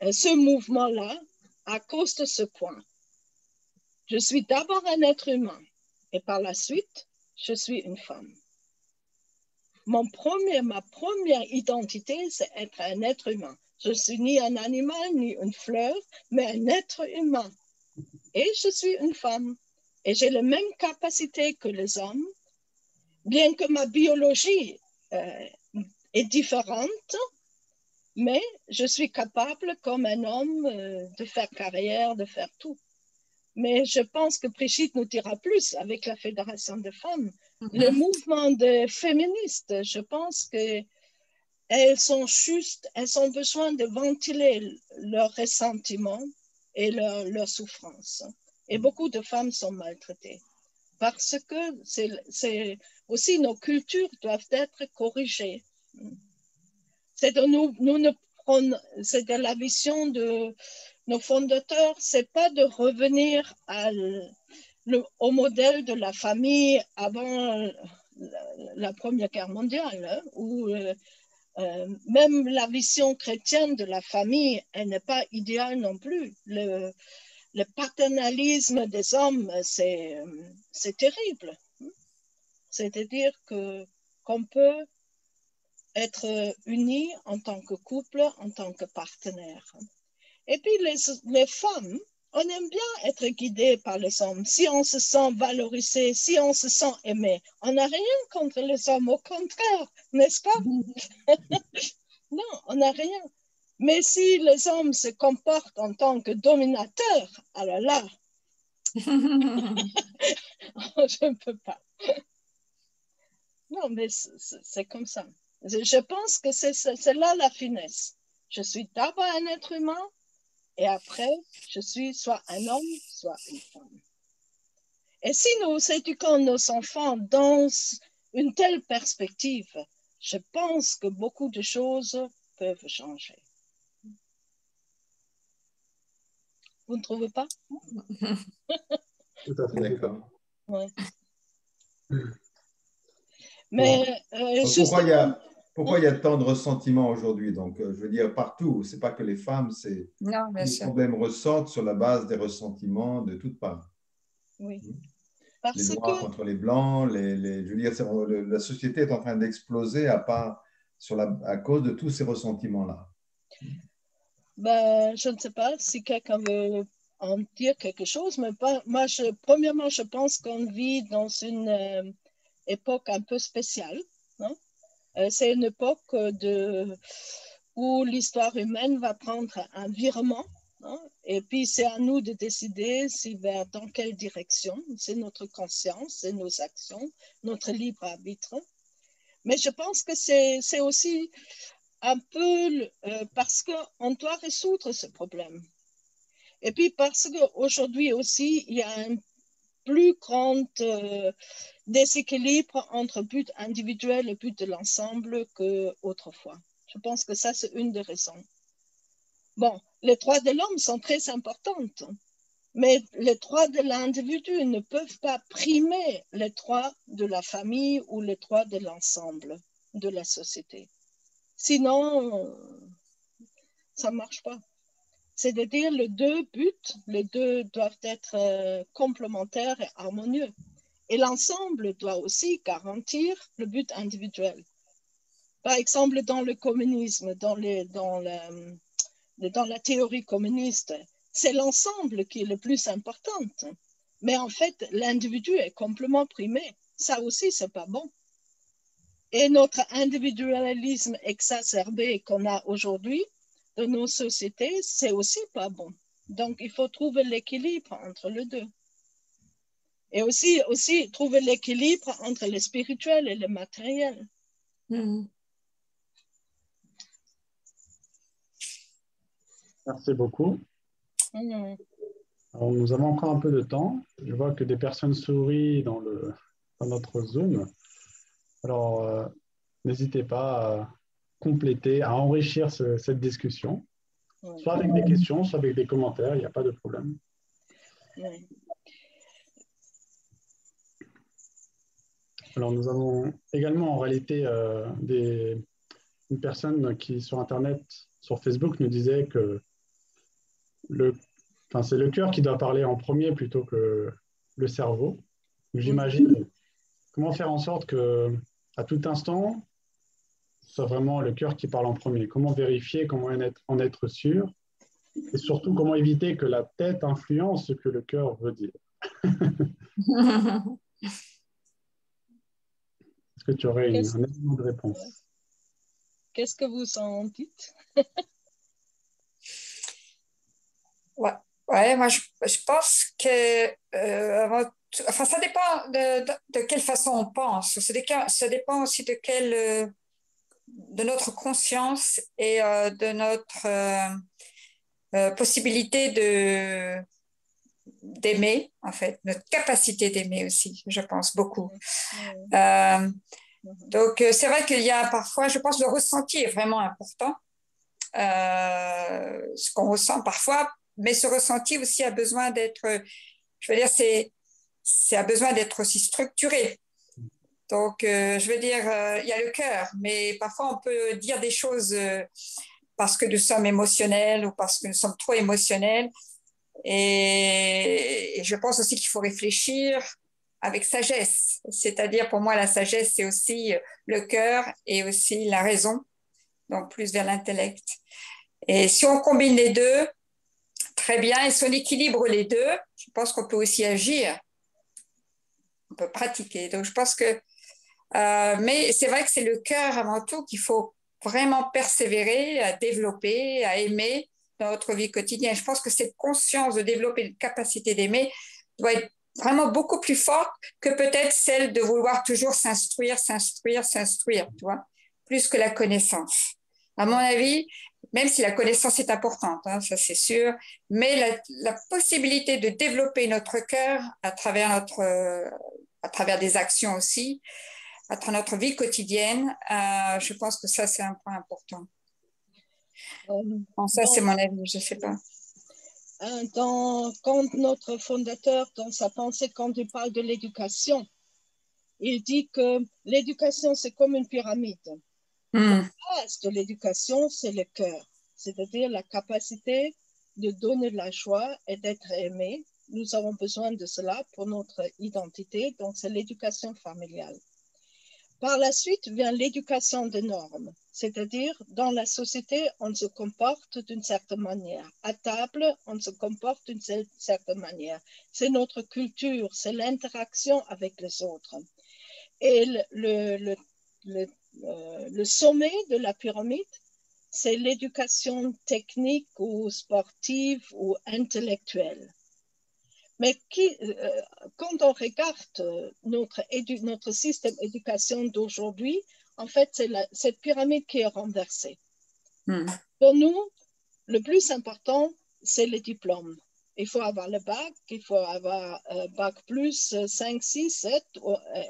ce mouvement-là, à cause de ce point. Je suis d'abord un être humain et par la suite, je suis une femme. Ma première identité, c'est être un être humain. Je ne suis ni un animal, ni une fleur, mais un être humain. Et je suis une femme. Et j'ai les mêmes capacités que les hommes, bien que ma biologie est différente, mais je suis capable, comme un homme, de faire carrière, de faire tout. Mais je pense que Brigitte nous dira plus avec la Fédération des femmes. Le mouvement des féministes, je pense qu'elles ont besoin de ventiler leurs ressentiments et leurs souffrances. Et beaucoup de femmes sont maltraitées parce que c'est aussi nos cultures doivent être corrigées. C'est de la vision de nos fondateurs, c'est pas de revenir au modèle de la famille avant la Première Guerre mondiale, hein, où même la vision chrétienne de la famille, elle n'est pas idéale non plus. Le paternalisme des hommes, c'est terrible. C'est-à-dire qu'on peut être unis en tant que couple, en tant que partenaire. Et puis les femmes, on aime bien être guidées par les hommes. Si on se sent valorisé, si on se sent aimé, on n'a rien contre les hommes, au contraire, n'est-ce pas? Non, on n'a rien. Mais si les hommes se comportent en tant que dominateurs, alors là, je ne peux pas. Non, mais c'est comme ça. Je pense que c'est là la finesse. Je suis d'abord un être humain et après, je suis soit un homme, soit une femme. Et si nous éduquons nos enfants dans une telle perspective, je pense que beaucoup de choses peuvent changer. Vous ne trouvez pas? Tout à fait. D'accord. Ouais. Mais pourquoi il y a tant de ressentiments aujourd'hui? Donc, je veux dire, partout, ce n'est pas que les femmes, les problèmes ressortent sur la base des ressentiments de toutes parts. Oui. Les noirs contre les blancs, je veux dire, la société est en train d'exploser à cause de tous ces ressentiments-là. Ben, je ne sais pas si quelqu'un veut en dire quelque chose, mais moi, premièrement, je pense qu'on vit dans une époque un peu spéciale. Hein? C'est une époque où l'histoire humaine va prendre un virement. Hein? Et puis, c'est à nous de décider dans quelle direction. C'est notre conscience, c'est nos actions, notre libre arbitre. Mais je pense que c'est aussi un peu parce qu'on doit résoudre ce problème. Et puis parce qu'aujourd'hui aussi, il y a un plus grand déséquilibre entre but individuel et but de l'ensemble qu'autrefois. Je pense que ça, c'est une des raisons. Bon, les droits de l'homme sont très importantes, mais les droits de l'individu ne peuvent pas primer les droits de la famille ou les droits de l'ensemble de la société. Sinon, ça ne marche pas. C'est-à-dire les deux doivent être complémentaires et harmonieux. Et l'ensemble doit aussi garantir le but individuel. Par exemple, dans le communisme, dans la théorie communiste, c'est l'ensemble qui est le plus important. Mais en fait, l'individu est complètement primé. Ça aussi, c'est pas bon. Et notre individualisme exacerbé qu'on a aujourd'hui de nos sociétés, c'est aussi pas bon. Donc, il faut trouver l'équilibre entre les deux. Et aussi trouver l'équilibre entre le spirituel et le matériel. Merci beaucoup. Alors, nous avons encore un peu de temps. Je vois que des personnes sourient dans notre Zoom. Alors, n'hésitez pas à compléter, à enrichir cette discussion, soit avec des questions, soit avec des commentaires, il n'y a pas de problème. Oui. Alors, nous avons également en réalité une personne qui sur Internet, sur Facebook, nous disait que c'est le cœur qui doit parler en premier plutôt que le cerveau. J'imagine comment faire en sorte que à tout instant, ce soit vraiment le cœur qui parle en premier. Comment vérifier, comment en être sûr, et surtout comment éviter que la tête influence ce que le cœur veut dire. Est-ce que tu aurais un élément de réponse? Qu'est-ce que vous en dites? Ouais, moi je pense que ça dépend de quelle façon on pense. Ça dépend aussi de notre conscience et de notre possibilité d'aimer, en fait, notre capacité d'aimer aussi, je pense beaucoup. Donc, c'est vrai qu'il y a parfois, je pense, le ressenti est vraiment important. Ce qu'on ressent parfois, mais ce ressenti aussi a besoin d'être, je veux dire, c'est a besoin d'être aussi structuré. Donc, je veux dire, il y a le cœur, mais parfois on peut dire des choses parce que nous sommes émotionnels ou parce que nous sommes trop émotionnels. Et je pense aussi qu'il faut réfléchir avec sagesse. C'est-à-dire, pour moi, la sagesse, c'est aussi le cœur et aussi la raison, donc plus vers l'intellect. Et si on combine les deux, très bien. Et si on équilibre les deux, je pense qu'on peut aussi agir. On peut pratiquer. Donc, je pense que... mais c'est vrai que c'est le cœur avant tout qu'il faut vraiment persévérer, à développer, à aimer dans notre vie quotidienne. Je pense que cette conscience de développer une capacité d'aimer doit être vraiment beaucoup plus forte que peut-être celle de vouloir toujours s'instruire, tu vois, plus que la connaissance. À mon avis, même si la connaissance est importante, hein, ça c'est sûr, mais la possibilité de développer notre cœur à travers des actions aussi, à travers notre vie quotidienne, je pense que ça c'est un point important. Bon, ça c'est mon avis, je ne sais pas. Quand notre fondateur, dans sa pensée, quand il parle de l'éducation, il dit que l'éducation c'est comme une pyramide. La base de l'éducation, c'est le cœur, c'est-à-dire la capacité de donner de la joie et d'être aimé. Nous avons besoin de cela pour notre identité, donc c'est l'éducation familiale. Par la suite vient l'éducation des normes, c'est-à-dire dans la société, on se comporte d'une certaine manière. À table, on se comporte d'une certaine manière. C'est notre culture, c'est l'interaction avec les autres. Et le sommet de la pyramide, c'est l'éducation technique ou sportive ou intellectuelle. Mais quand on regarde notre système d'éducation d'aujourd'hui, en fait, c'est cette pyramide qui est renversée. Pour nous, le plus important, c'est le diplôme. Il faut avoir le bac, il faut avoir bac plus 5, 6, 7,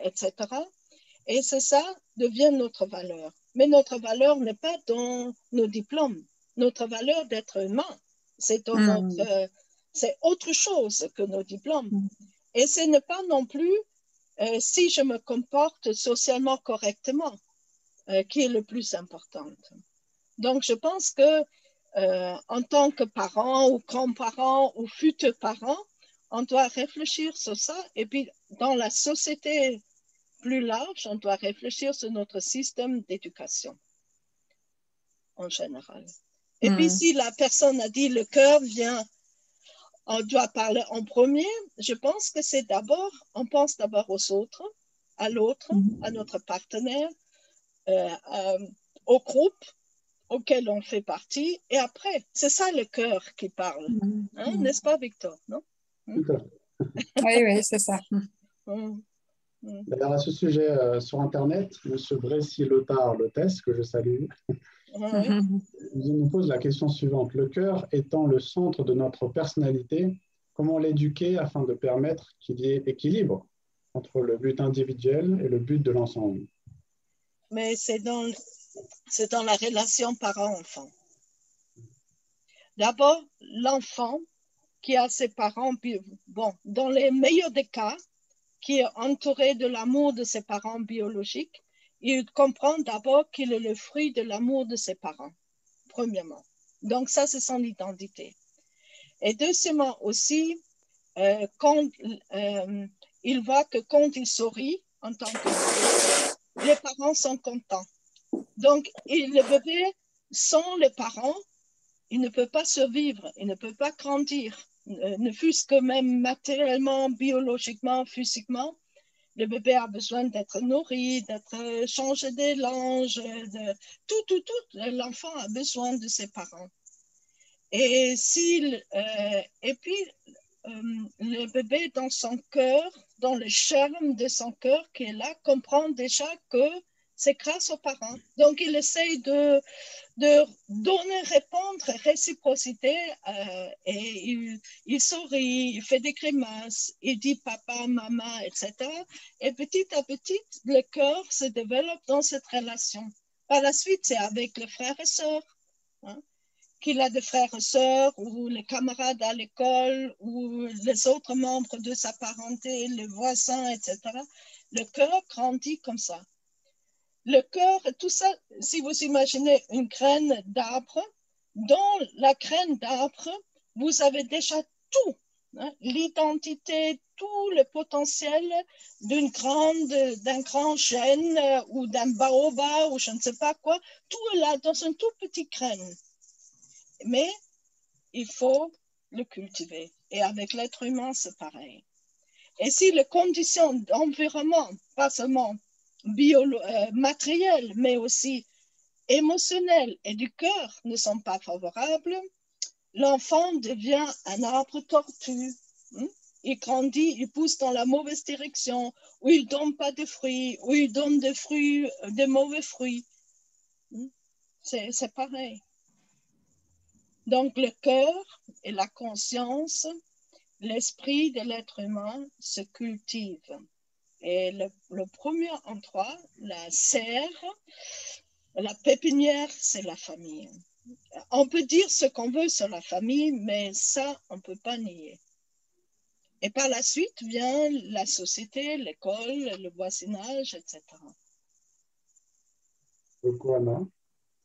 etc. Et c'est ça devient notre valeur. Mais notre valeur n'est pas dans nos diplômes. Notre valeur d'être humain, c'est dans c'est autre chose que nos diplômes. Et ce n'est pas non plus si je me comporte socialement correctement qui est le plus important. Donc, je pense que en tant que parents ou grands-parents ou futurs parents, on doit réfléchir sur ça. Et puis, dans la société plus large, on doit réfléchir sur notre système d'éducation en général. Et puis, si la personne a dit le cœur vient, on doit parler en premier, je pense que c'est d'abord, on pense d'abord aux autres, à l'autre, à notre partenaire, au groupe, auquel on fait partie, et après, c'est ça le cœur qui parle, hein, n'est-ce pas, Victor, non? Tout à fait. Oui, oui, c'est ça. D'ailleurs, à ce sujet, sur Internet, M. Brécy Lothar Lotès, que je salue, il nous pose la question suivante. Le cœur étant le centre de notre personnalité, comment l'éduquer afin de permettre qu'il y ait équilibre entre le but individuel et le but de l'ensemble? Mais c'est dans la relation parent-enfant. D'abord, l'enfant qui a ses parents, bon, dans les meilleurs des cas, qui est entouré de l'amour de ses parents biologiques, il comprend d'abord qu'il est le fruit de l'amour de ses parents, premièrement. Donc ça, c'est son identité. Et deuxièmement aussi, quand il voit que quand il sourit en tant que bébé, les parents sont contents. Donc, le bébé, sans les parents, il ne peut pas survivre, il ne peut pas grandir, ne fût-ce que même matériellement, biologiquement, physiquement. Le bébé a besoin d'être nourri, d'être changé des langes, tout. L'enfant a besoin de ses parents. Et puis, le bébé dans son cœur, dans le germe de son cœur qui est là, comprend déjà que c'est grâce aux parents. Donc, il essaye de donner, répondre, réciprocité, et il sourit, il fait des grimaces, il dit papa, maman, etc. Et petit à petit, le cœur se développe dans cette relation. Par la suite, c'est avec les frères et sœurs, hein, qu'il a des frères et sœurs, ou les camarades à l'école, ou les autres membres de sa parenté, les voisins, etc. Le cœur grandit comme ça. Le cœur, tout ça, si vous imaginez une graine d'arbre, dans la graine d'arbre, vous avez déjà tout, hein, l'identité, tout le potentiel d'un grand chêne ou d'un baobab ou je ne sais pas quoi, tout est là dans une toute petite graine. Mais il faut le cultiver. Et avec l'être humain, c'est pareil. Et si les conditions d'environnement, pas seulement matérielles, mais aussi émotionnelles et du cœur ne sont pas favorables, l'enfant devient un arbre tortue. Il grandit, il pousse dans la mauvaise direction, ou il ne donne pas de fruits, ou il donne des fruits, de mauvais fruits. C'est pareil. Donc le cœur et la conscience, l'esprit de l'être humain se cultivent. Et le premier endroit, la serre, la pépinière, c'est la famille. On peut dire ce qu'on veut sur la famille, mais ça, on ne peut pas nier. Et par la suite vient la société, l'école, le voisinage, etc. Beaucoup, Anna.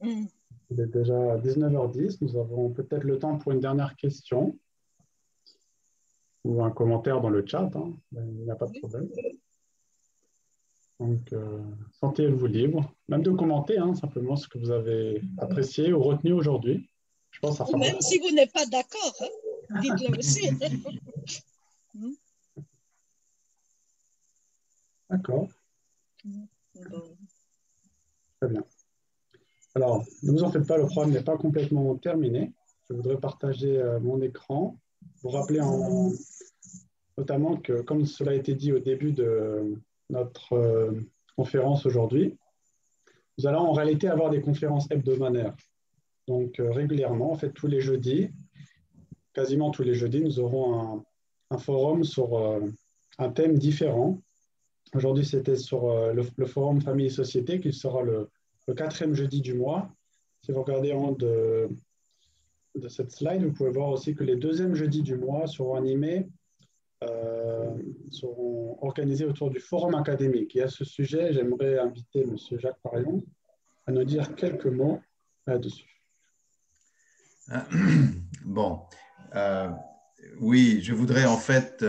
Il est déjà 19h10. Nous avons peut-être le temps pour une dernière question ou un commentaire dans le chat. Hein. Il n'y a pas de problème. Donc, sentez-vous libre, même de commenter simplement ce que vous avez apprécié ou retenu aujourd'hui. Je pense que ça ou même si vous n'êtes pas d'accord, hein, dites-le aussi. D'accord. Bon. Très bien. Alors, ne vous en faites pas, le programme n'est pas complètement terminé. Je voudrais partager mon écran, vous rappeler notamment que, comme cela a été dit au début de notre conférence aujourd'hui, nous allons en réalité avoir des conférences hebdomadaires. Donc, régulièrement, en fait, tous les jeudis, quasiment tous les jeudis, nous aurons un forum sur un thème différent. Aujourd'hui, c'était sur le forum Famille et Société, qui sera le 4e jeudi du mois. Si vous regardez en haut de cette slide, vous pouvez voir aussi que les 2e jeudis du mois seront animés, seront organisés autour du forum académique. Et à ce sujet, j'aimerais inviter M. Jacques Parion à nous dire quelques mots là-dessus. Bon, oui, je voudrais en fait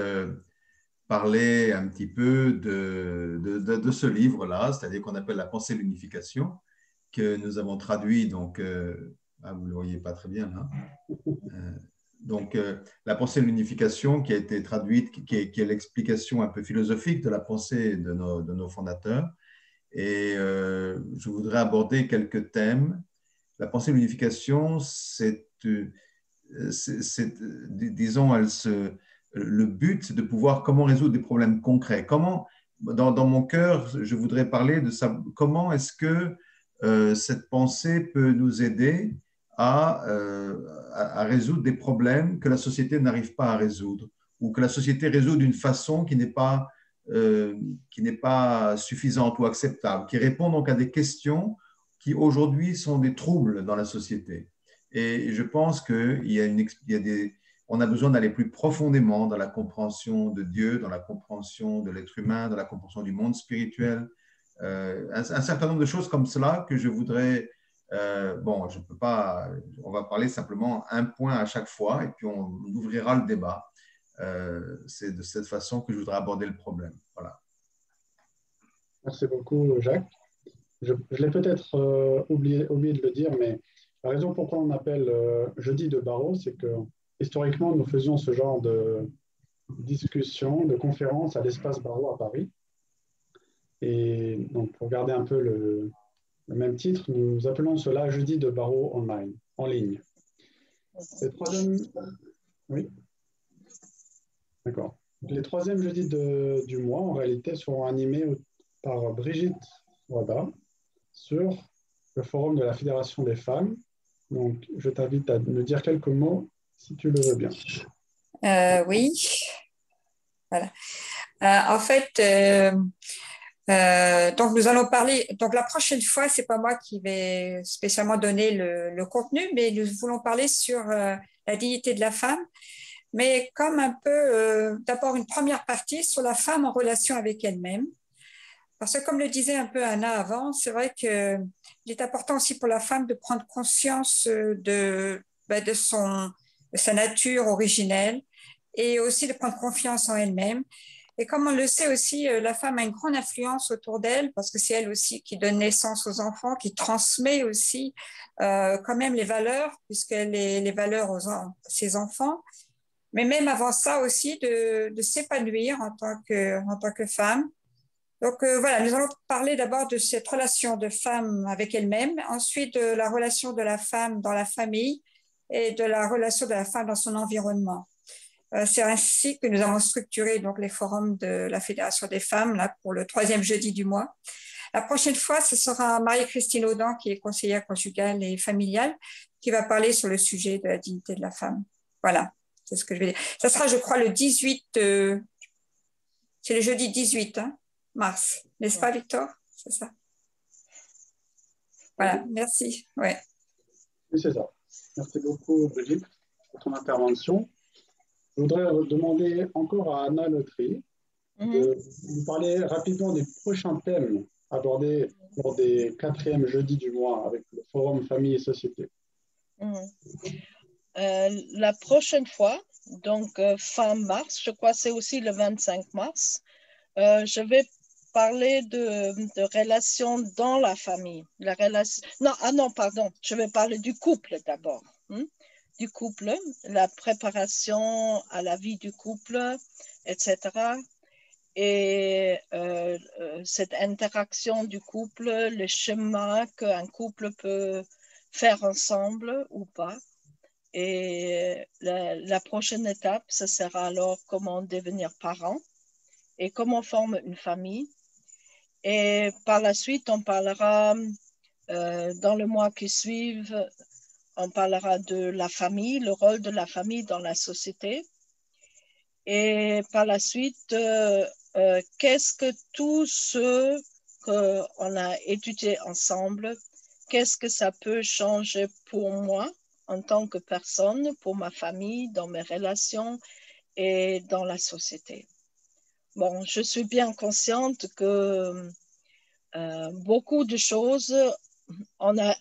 parler un petit peu de ce livre-là, c'est-à-dire qu'on appelle La pensée de l'unification, que nous avons traduit, donc, vous ne le voyez pas très bien là, donc La pensée de l'unification qui a été traduite, qui est l'explication un peu philosophique de la pensée de nos fondateurs. Et je voudrais aborder quelques thèmes la pensée de l'unification, disons, le but, c'est de pouvoir comment résoudre des problèmes concrets. Comment, dans mon cœur, je voudrais parler de ça. Comment est-ce que cette pensée peut nous aider à résoudre des problèmes que la société n'arrive pas à résoudre ou que la société résout d'une façon qui n'est pas suffisante ou acceptable, qui répond donc à des questions qui aujourd'hui sont des troubles dans la société. Et je pense qu'on a besoin d'aller plus profondément dans la compréhension de Dieu, dans la compréhension de l'être humain, dans la compréhension du monde spirituel. Un certain nombre de choses comme cela que je voudrais... bon, je peux pas... On va parler simplement un point à chaque fois et puis on ouvrira le débat. C'est de cette façon que je voudrais aborder le problème. Voilà. Merci beaucoup, Jacques. Je l'ai peut-être oublié de le dire, mais la raison pourquoi on appelle jeudi de barreau, c'est que historiquement, nous faisions ce genre de discussion, de conférence à l'espace Barreau à Paris. Et donc, pour garder un peu le même titre, nous appelons cela jeudi de barreau online, en ligne. Le troisième... Oui. D'accord. Les troisièmes jeudis du mois, en réalité, seront animés par Brigitte Wada sur le forum de la Fédération des femmes. Donc, je t'invite à me dire quelques mots, si tu le veux bien. Oui. Voilà. En fait, donc nous allons parler. Donc la prochaine fois, c'est pas moi qui vais spécialement donner le contenu, mais nous voulons parler sur la dignité de la femme, mais comme un peu d'abord une première partie sur la femme en relation avec elle-même. Parce que comme le disait un peu Anna avant, c'est vrai qu'il est important aussi pour la femme de prendre conscience de sa nature originelle et aussi de prendre confiance en elle-même. Et comme on le sait aussi, la femme a une grande influence autour d'elle parce que c'est elle aussi qui donne naissance aux enfants, qui transmet aussi quand même les valeurs, puisqu'elle est les valeurs à ses enfants. Mais même avant ça aussi, de s'épanouir en tant que femme. Donc voilà, nous allons parler d'abord de cette relation de femme avec elle-même, ensuite de la relation de la femme dans la famille et de la relation de la femme dans son environnement. C'est ainsi que nous avons structuré donc les forums de la Fédération des femmes là, pour le 3e jeudi du mois. La prochaine fois, ce sera Marie-Christine Audin, qui est conseillère conjugale et familiale, qui va parler sur le sujet de la dignité de la femme. Voilà, c'est ce que je vais dire. Ça sera, je crois, le 18, c'est le jeudi 18 mars, n'est-ce pas, Victor? C'est ça. Voilà, merci. Ouais. Oui, c'est ça. Merci beaucoup, Brigitte, pour ton intervention. Je voudrais demander encore à Anna Lotry de nous parler rapidement des prochains thèmes abordés lors des 4e jeudis du mois avec le Forum Famille et Société. La prochaine fois, donc fin mars, je crois que c'est aussi le 25 mars, je vais parler de relations dans la famille. Pardon, je vais parler du couple d'abord. Du couple, la préparation à la vie du couple, etc. Et cette interaction du couple, le chemin qu'un couple peut faire ensemble ou pas. Et la prochaine étape, ce sera alors comment devenir parent et comment former une famille. Et par la suite, on parlera dans le mois qui suivent, on parlera de la famille, le rôle de la famille dans la société. Et par la suite, qu'est-ce que tout ce qu'on a étudié ensemble, qu'est-ce que ça peut changer pour moi en tant que personne, pour ma famille, dans mes relations et dans la société. Bon, je suis bien consciente que beaucoup de choses, on n'a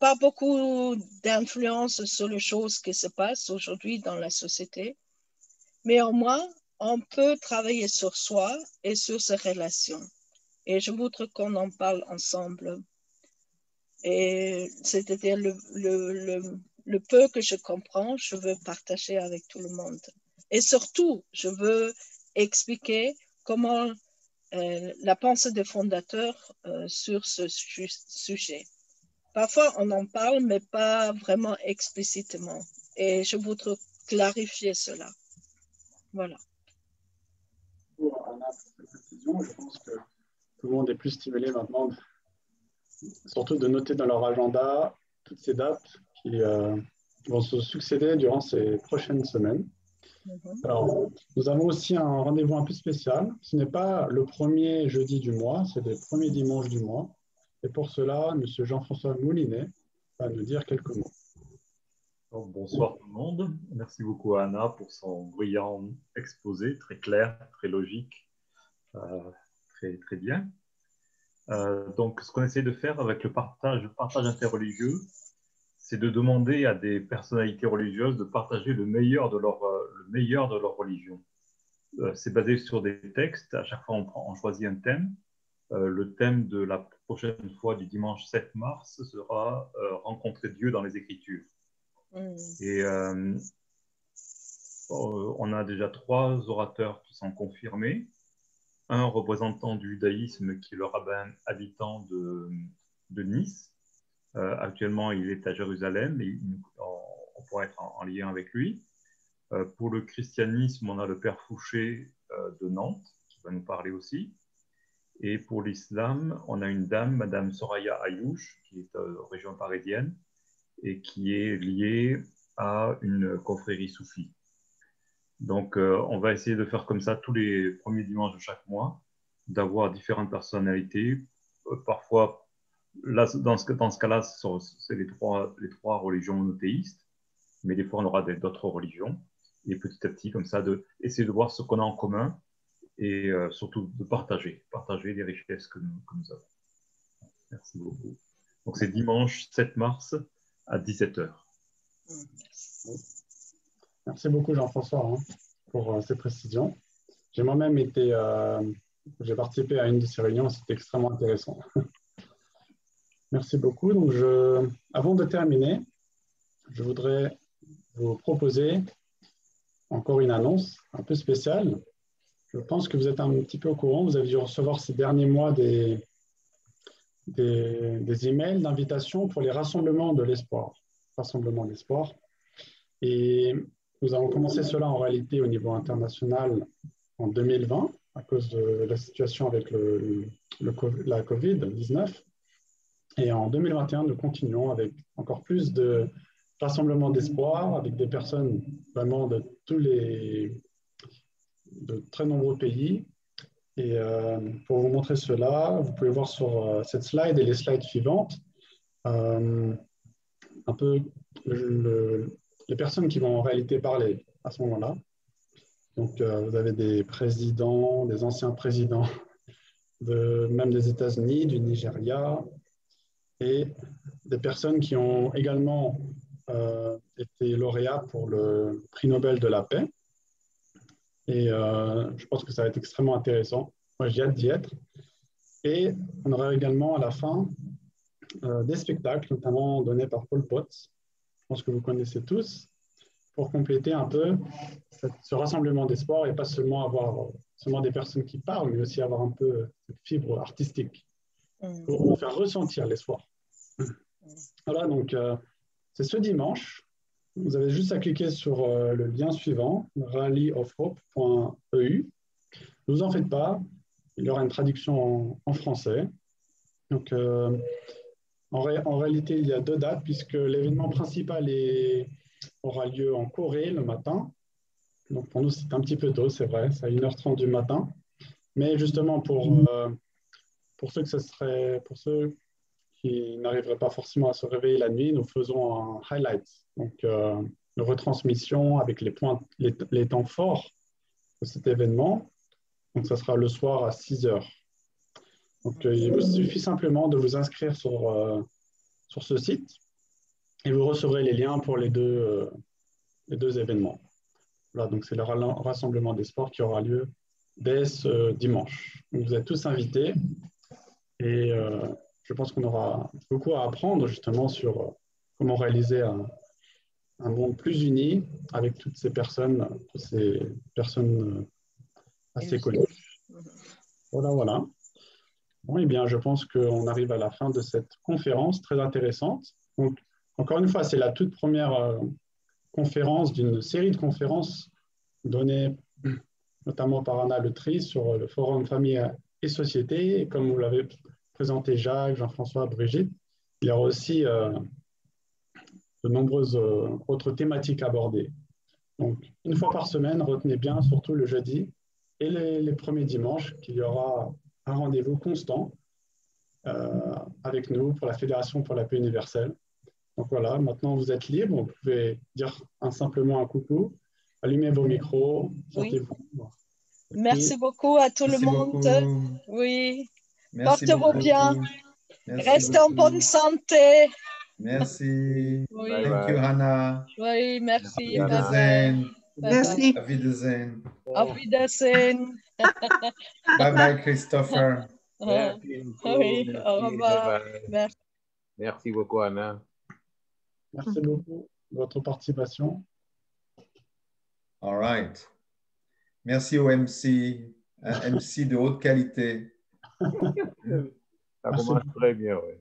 pas beaucoup d'influence sur les choses qui se passent aujourd'hui dans la société, mais au moins, on peut travailler sur soi et sur ses relations. Et je voudrais qu'on en parle ensemble. Et c'est-à-dire le peu que je comprends, je veux partager avec tout le monde. Et surtout, je veux expliquer comment la pensée des fondateurs sur ce sujet. Parfois, on en parle, mais pas vraiment explicitement. Et je voudrais clarifier cela. Voilà. Pour Anna, pour cette précision, je pense que tout le monde est plus stimulé maintenant, surtout de noter dans leur agenda toutes ces dates qui vont se succéder durant ces prochaines semaines. Alors, nous avons aussi un rendez-vous un peu spécial. Ce n'est pas le premier jeudi du mois, c'est le premier dimanche du mois. Et pour cela, M. Jean-François Moulinet va nous dire quelques mots. Donc, bonsoir tout le monde. Merci beaucoup à Anna pour son brillant exposé, très clair, très logique, très, très bien. Donc, ce qu'on essaie de faire avec le partage interreligieux, c'est de demander à des personnalités religieuses de partager le meilleur de leur religion. C'est basé sur des textes. À chaque fois, on choisit un thème. Le thème de la prochaine fois du dimanche 7 mars sera rencontrer Dieu dans les Écritures. Et on a déjà 3 orateurs qui sont confirmés. Un représentant du judaïsme qui est le rabbin habitant de Nice. Actuellement, il est à Jérusalem et on pourra être en lien avec lui. Pour le christianisme, on a le père Fouché de Nantes qui va nous parler aussi. Et pour l'islam, on a une dame, Madame Soraya Ayouch, qui est région parisienne et qui est liée à une confrérie soufie. Donc, on va essayer de faire comme ça tous les premiers dimanches de chaque mois, d'avoir différentes personnalités. Parfois, là, dans ce cas-là, c'est les trois religions monothéistes, mais des fois, on aura d'autres religions. Et petit à petit, comme ça, essayer de voir ce qu'on a en commun et surtout de partager les richesses que nous avons. Merci beaucoup. Donc, c'est dimanche 7 mars à 17h. Merci beaucoup, Jean-François, pour ces précisions. J'ai moi-même j'ai participé à une de ces réunions, c'était extrêmement intéressant. Merci beaucoup. Donc, avant de terminer, je voudrais vous proposer encore une annonce un peu spéciale. Je pense que vous êtes un petit peu au courant. Vous avez dû recevoir ces derniers mois des emails d'invitation pour les rassemblements de l'espoir. Rassemblements d'espoir. Et nous avons commencé cela en réalité au niveau international en 2020 à cause de la situation avec la COVID-19. Et en 2021, nous continuons avec encore plus de rassemblements d'espoir avec des personnes vraiment de très nombreux pays. Et pour vous montrer cela, vous pouvez voir sur cette slide et les slides suivantes un peu les personnes qui vont en réalité parler à ce moment-là. Donc, vous avez des présidents, des anciens présidents, même des États-Unis, du Nigeria, et des personnes qui ont également été lauréats pour le prix Nobel de la paix. Et je pense que ça va être extrêmement intéressant. Moi, j'ai hâte d'y être. Et on aura également à la fin des spectacles, notamment donnés par Paul Potts. Je pense que vous connaissez tous, pour compléter un peu ce rassemblement d'espoir et pas seulement avoir des personnes qui parlent, mais aussi avoir un peu cette fibre artistique pour faire ressentir l'espoir. Voilà, donc c'est ce dimanche. Vous avez juste à cliquer sur le lien suivant, rallyofhope.eu. Ne vous en faites pas, il y aura une traduction en français. Donc, en réalité, il y a 2 dates, puisque l'événement principal aura lieu en Corée le matin. Donc, pour nous, c'est un petit peu tôt, c'est vrai, c'est à 1h30 du matin. Mais justement, pour ceux qui n'arriveraient pas forcément à se réveiller la nuit, nous faisons un highlight, donc une retransmission avec les temps forts de cet événement. Donc, ça sera le soir à 6h. Donc, il vous suffit simplement de vous inscrire sur ce site et vous recevrez les liens pour les deux événements. Voilà, donc c'est le rassemblement des sports qui aura lieu dès ce dimanche. Donc, vous êtes tous invités et je pense qu'on aura beaucoup à apprendre justement sur comment réaliser un monde plus uni avec toutes ces personnes assez connues. Voilà. Bon, eh bien, je pense qu'on arrive à la fin de cette conférence très intéressante. Donc, encore une fois, c'est la toute première conférence d'une série de conférences données notamment par Anna Letry sur le forum Famille et Société. Et comme vous l'avez présenté Jacques, Jean-François, Brigitte, il y aura aussi de nombreuses autres thématiques abordées. Donc, une fois par semaine, retenez bien, surtout le jeudi et les premiers dimanches, qu'il y aura un rendez-vous constant avec nous pour la Fédération pour la paix universelle. Donc voilà, maintenant vous êtes libre, vous pouvez dire simplement un coucou, allumez vos micros, sentez-vous. Oui. Merci beaucoup à tout le monde. Beaucoup. Oui, Portez-vous bien. Restez en bonne santé. Merci. Oui. Thank you, Hannah. Oui, merci. Auf Wiedersehen. Merci. Auf Wiedersehen. Auf Wiedersehen. Bye bye, Christopher. Merci beaucoup. Oui, Merci, au revoir. merci. Merci beaucoup, Anna. Merci beaucoup de votre participation. All right. Merci au MC, un MC de haute qualité. Ça commence très bien, oui.